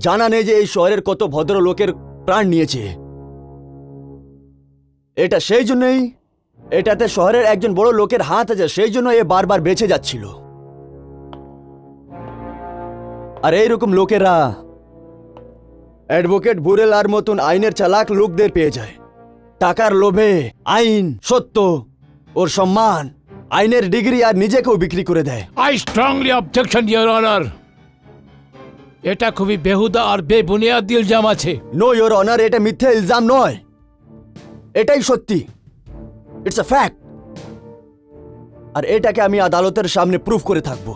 জানা নেই যে এই শহরের কত ভদ্র লোকের প্রাণ নিয়েছে। এটা সেই জন্যই, এটাতে শহরের একজন বড় লোকের হাত আছে, সেই জন্য এ বারবার বেঁচে যাচ্ছিল। আর এইরকম লোকেরা অ্যাডভোকেট বুরেলার মতন আইনের চালাক লোকদের পেয়ে যায়। টাকার লোভে আইন, সত্য, ওর সম্মান, আইনের ডিগ্রি আর নিজেকেও বিক্রি করে দেয়। I strongly objection your honour. এটা খুবই বেহুদা আর বেবুনিয়াদ ইলজাম আছে। নো ইওর অনার, এটা মিথ্যে ইলজাম নয়, এটাই সত্যি। It's a fact. আর এটাকে আমি আদালতের সামনে প্রুফ করে থাকব।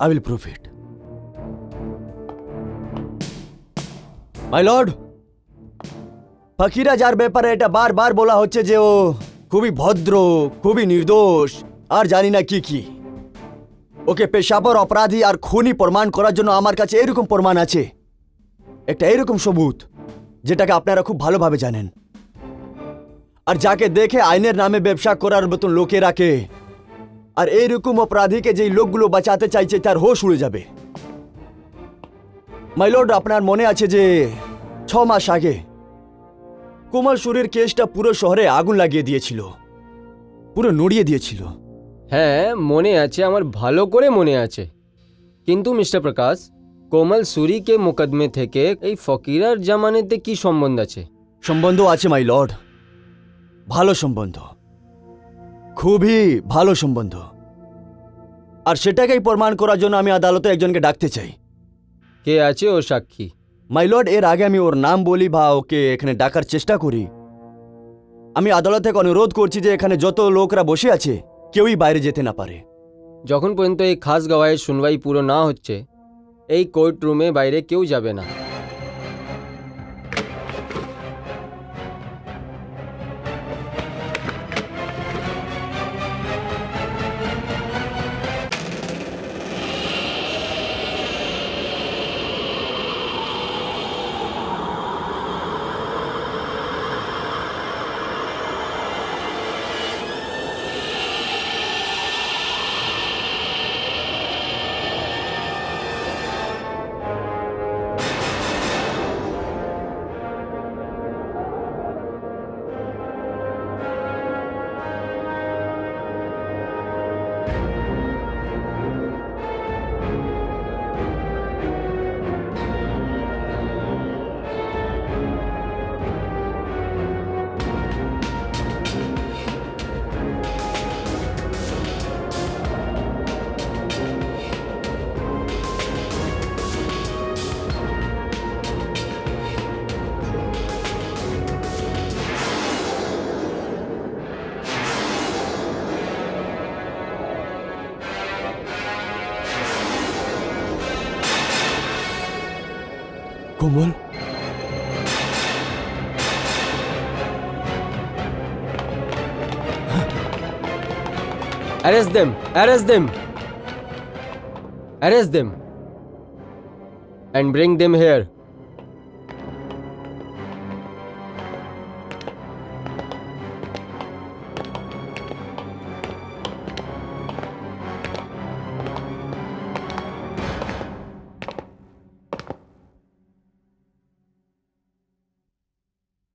I will proof it. My lord, Fakira যার ব্যাপারে এটা বারবার বলা হচ্ছে যে ও খুবই ভদ্র, খুবই নির্দোষ আর জানি না কি কি, ওকে পেশাবর অপরাধী আর খুনি প্রমাণ করার জন্য আমার কাছে এরকম প্রমাণ আছে, একটা এরকম সবুত যেটাকে আপনারা খুব ভালোভাবে জানেন, আর যাকে দেখে আইনের নামে ব্যবসা করার মতন লোকেরাকে আর এইরকম অপরাধীকে যেই লোকগুলো বাঁচাতে চাইছে তার হোশ উড়ে যাবে। মাইলর্ড, আপনার মনে আছে যে 6 মাস আগে কোমল সুরের কেসটা পুরো শহরে আগুন লাগিয়ে দিয়েছিল, পুরো নড়িয়ে দিয়েছিল। হ্যাঁ মনে আছে, আমার ভালো করে মনে আছে। কিন্তু মিস্টার প্রকাশ, কোমল সুরিকে মোকদ্দমে থেকে এই ফকিরার জামানেতে কি সম্বন্ধ আছে? সম্বন্ধ আছে মাই লর্ড, ভালো সম্বন্ধ, খুবই ভালো সম্বন্ধ। আর সেটাকেই প্রমাণ করার জন্য আমি আদালতে একজনকে ডাকতে চাই। কে আছে ও সাক্ষী? মাই লর্ড, এর আগে আমি ওর নাম বলি বা ওকে এখানে ডাকার চেষ্টা করি, আমি আদালত থেকে অনুরোধ করছি যে এখানে যত লোকরা বসে আছে কেউই বাইরে যেতে না পারে। যখন পর্যন্ত এই খাস গওয়াহের শুনবাই পুরো না হচ্ছে, এই কোর্ট রুমে বাইরে কেউ যাবে না। কোমল, Arrest them! Arrest them! Arrest them! And bring them here.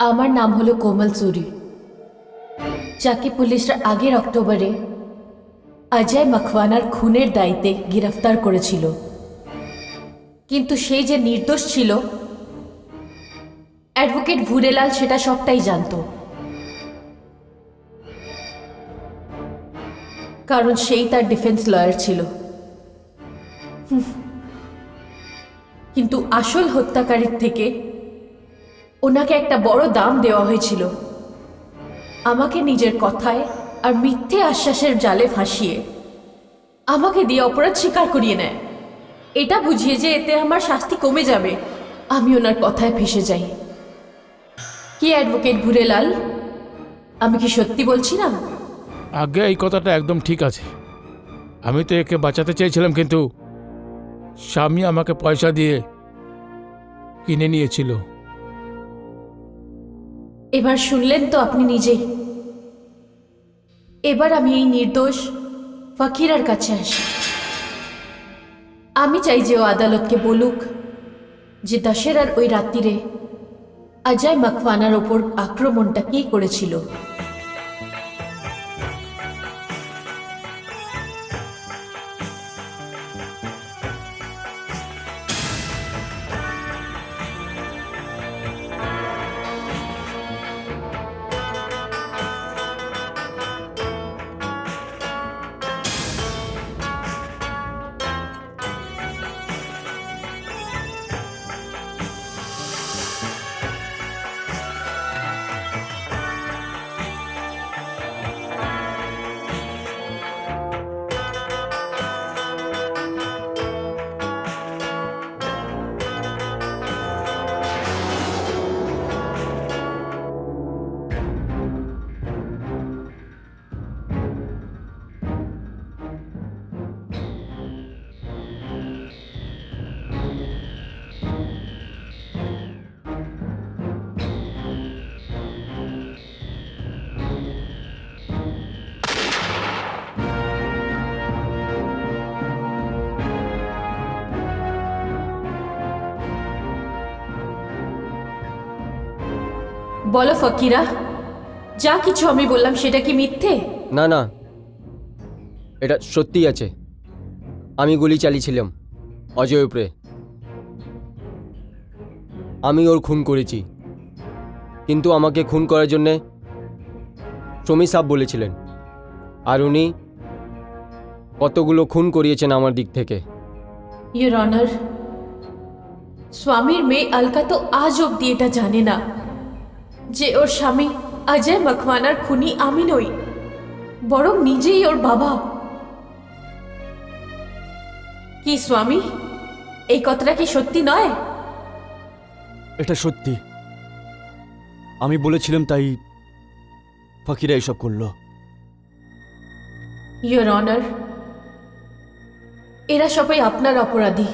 আমার নাম হলো কোমল সুরি, যাকে পুলিশরা আগের অক্টোবরে অজয় মখওয়ানার খুনের দায়িত্বে গ্রেফতার করেছিল। কিন্তু সেই যে নির্দোষ ছিল, অ্যাডভোকেট ভুরেলাল সেটা সবটাই জানতো, কারণ সেই তার ডিফেন্স লয়ার ছিল। কিন্তু আসল হত্যাকারীর থেকে ওনাকে একটা বড় দাম দেওয়া হয়েছিল। আমাকে নিজের কথায় আর মিথ্যে আশ্বাসের জালে ফাঁসিয়ে আমাকে দিয়ে অপরাধ স্বীকার করিয়ে নেয়, এটা বুঝিয়ে যে এতে আমার শাস্তি কমে যাবে। আমি ওনার কথায় ফেঁসে যাই। কি অ্যাডভোকেট ভুরেলাল, আমি কি সত্যি বলছি না? আগে এই কথাটা একদম ঠিক আছে। আমি তো একে বাঁচাতে চেয়েছিলাম, কিন্তু স্বামী আমাকে পয়সা দিয়ে কিনে নিয়েছিল। এবার শুনলেন তো আপনি নিজেই। এবার আমি এই নির্দোষ ফকিরার কাছে আসি। আমি চাই যে ও আদালতকে বলুক যে দশেরার ওই রাত্রিরে অজয় মখওয়ানার ওপর আক্রমণটা কে করেছিল। বলো ফকিরা, যা কিছু আমি বললাম সেটা কি মিথ্যে? না না, এটা সত্যি আছে। আমি গুলি চালিয়েছিলাম অজয় উপরে। আমি ওর খুন করেছি, কিন্তু আমাকে খুন করার জন্যে সমী সাহেব বলেছিলেন, আর উনি কতগুলো খুন করিয়েছেন আমার দিক থেকে। ইয়োর অনার, স্বামীর মেয়ে অলকা তো আজ অব্দি এটা জানে না যে ওর স্বামী অজয় মখওয়ানার খুনি আমি নই, বরং নিজেই ওর বাবা। কি স্বামী, এই কথাটা কি সত্যি নয়? এটা সত্যি। আমি বলেছিলাম তাই ফকিরা এসব করলো। ইয়োর অনার, এরা সবাই আপনার অপরাধী।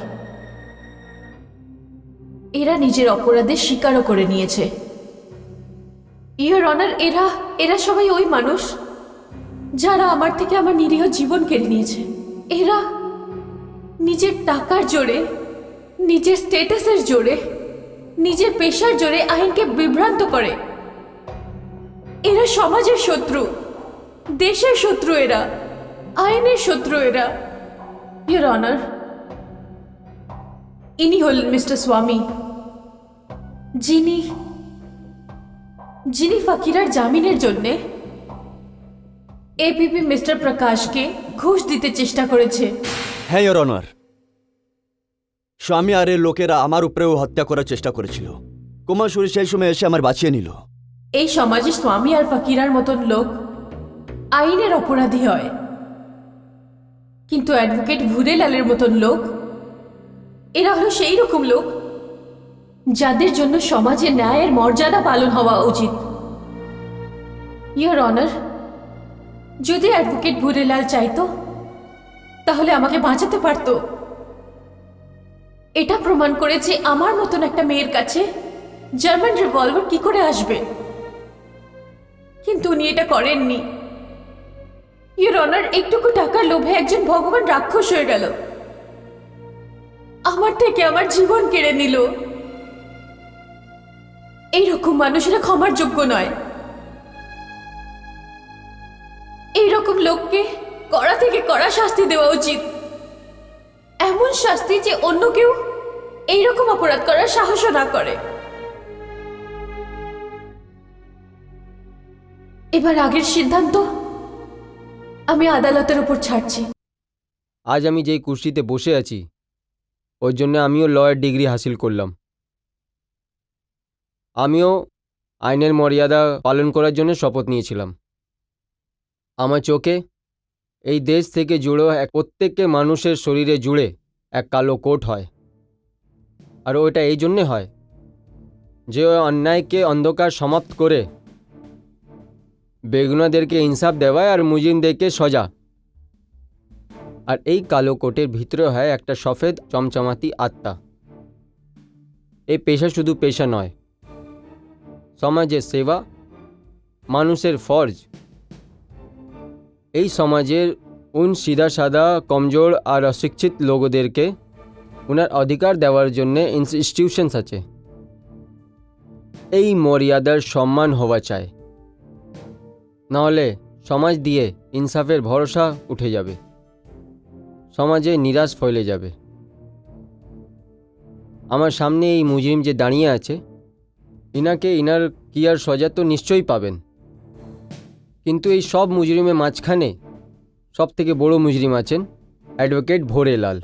এরা নিজের অপরাধের স্বীকারও করে নিয়েছে। ইয়োর অনার, এরা সবাই ওই মানুষ যারা আমার থেকে আমার নিরীহ জীবন কেড়ে নিয়েছে। এরা নিজের টাকার জোরে, নিজের স্ট্যাটাসের জোরে, নিজের পেশার জোরে আইনকে বিভ্রান্ত করে। এরা সমাজের শত্রু, দেশের শত্রু, এরা আইনের শত্রু। এরা ইয়োর অনার, ইনি হলেন মিস্টার স্বামী, যিনি ফকিরার জামিনের জন্য এপিপি মিস্টার প্রকাশকে ঘুষ দিতে চেষ্টা করেছে। হ্যাঁ ইয়োর অনার, স্বামী আর এর লোকেরা আমার উপরেও হত্যা করার চেষ্টা করেছিল। কোমল সুরি সেই সময় এসে আমার বাঁচিয়ে নিল। এই সমাজে স্বামী আর ফকিরার মতন লোক আইনের অপরাধী হয়, কিন্তু অ্যাডভোকেট ভুরেলালের মতন লোক, এরা হলো সেই রকম লোক যাদের জন্য সমাজে ন্যায়ের মর্যাদা পালন হওয়া উচিত। ইয়োর অনার, যদি অ্যাডভোকেট ভুরেলাল চাইতো তাহলে আমাকে বাঁচাতে পারতো। এটা প্রমাণ করেছে আমার মতন একটা মেয়ের কাছে জার্মান রিভলভার কি করে আসবে, কিন্তু উনি এটা করেননি। ইয়োর অনার, একটুকু টাকার লোভে একজন ভগবান রাক্ষস হয়ে গেল, আমার থেকে আমার জীবন কেড়ে নিল। এইরকম মানুষেরা ক্ষমার যোগ্য নয়। এইরকম লোককে কড়া থেকে কড়া শাস্তি দেওয়া উচিত, এমন শাস্তি যে অন্য কেউ এইরকম অপরাধ করার সাহসও না করে। এবার আগের সিদ্ধান্ত আমি আদালতের উপর ছাড়ছি। আজ আমি যেই কুর্সিতে বসে আছি ওই জন্য আমিও লয়ের ডিগ্রি হাসিল করলাম। আমিও আইনের মর্যাদা পালন করার জন্য শপথ নিয়েছিলাম। আমার চোখে এই দেশ থেকে জুড়ে প্রত্যেককে মানুষের শরীরে জুড়ে এক কালো কোট হয়, আর ওইটা এই জন্যে হয় যে অন্যায়কে অন্ধকার সমাপ্ত করে বেগুনাদেরকে ইনসাফ দেওয়ায় আর মুজিমদেরকে সজা। আর এই কালো কোটের ভিতরে হয় একটা সফেদ চমচমাতি আত্মা। এই পেশা শুধু পেশা নয়, সমাজের সেবা, মানুষের ফরজ। এই সমাজের সিধা সাদা কমজোর আর অশিক্ষিত লোকদেরকে ওনার অধিকার দেওয়ার জন্য ইনস্টিটিউশনস আছে। এই মর্যাদার সম্মান হওয়া চাই, নাহলে সমাজ দিয়ে ইনসাফের ভরসা উঠে যাবে, সমাজে নিরাশ ফেলে যাবে। আমার সামনে এই মুজরিম যে দাঁড়িয়ে আছে, ইনার কি আর সজা তো নিশ্চয়ই পাবেন, কিন্তু এই সব মুজরিমের মাঝখানে সব থেকে বড় মুজরিম আছেন অ্যাডভোকেট ভোরেলাল,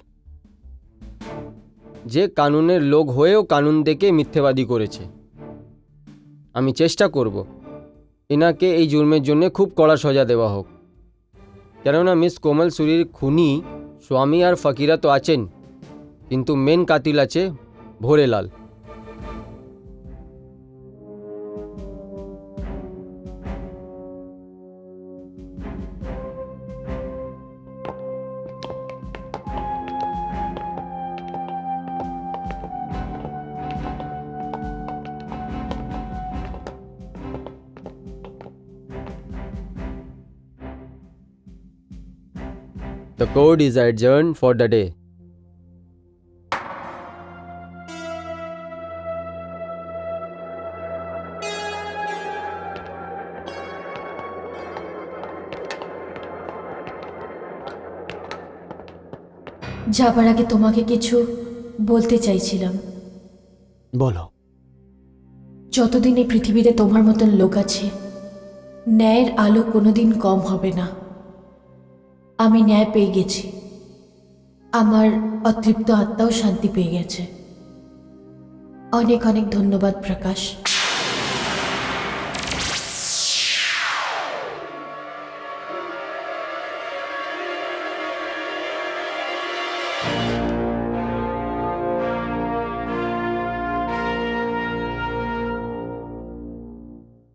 যে কানুনের লোক হয়েও কানুন দেখে মিথ্যেবাদী করেছে। আমি চেষ্টা করব এনাকে এই জুর্মের জন্য খুব কড়া সজা দেওয়া হোক, কেননা মিস কোমল সুরির খুনি স্বামী আর ফকিরা তো আছেন, কিন্তু মেন কাতিল আছে ভোরেলাল। The court is adjourned for the day. যাবার আগে তোমাকে কিছু বলতে চাইছিলাম। বলো। যতদিন এই পৃথিবীতে তোমার মতন লোক আছে, ন্যায়ের আলো কোনোদিন কম হবে না। আমি ন্যায় পেয়ে গেছি, আমার অতৃপ্ত আত্মাও শান্তি পেয়ে গেছে। অনেক অনেক ধন্যবাদ প্রকাশ।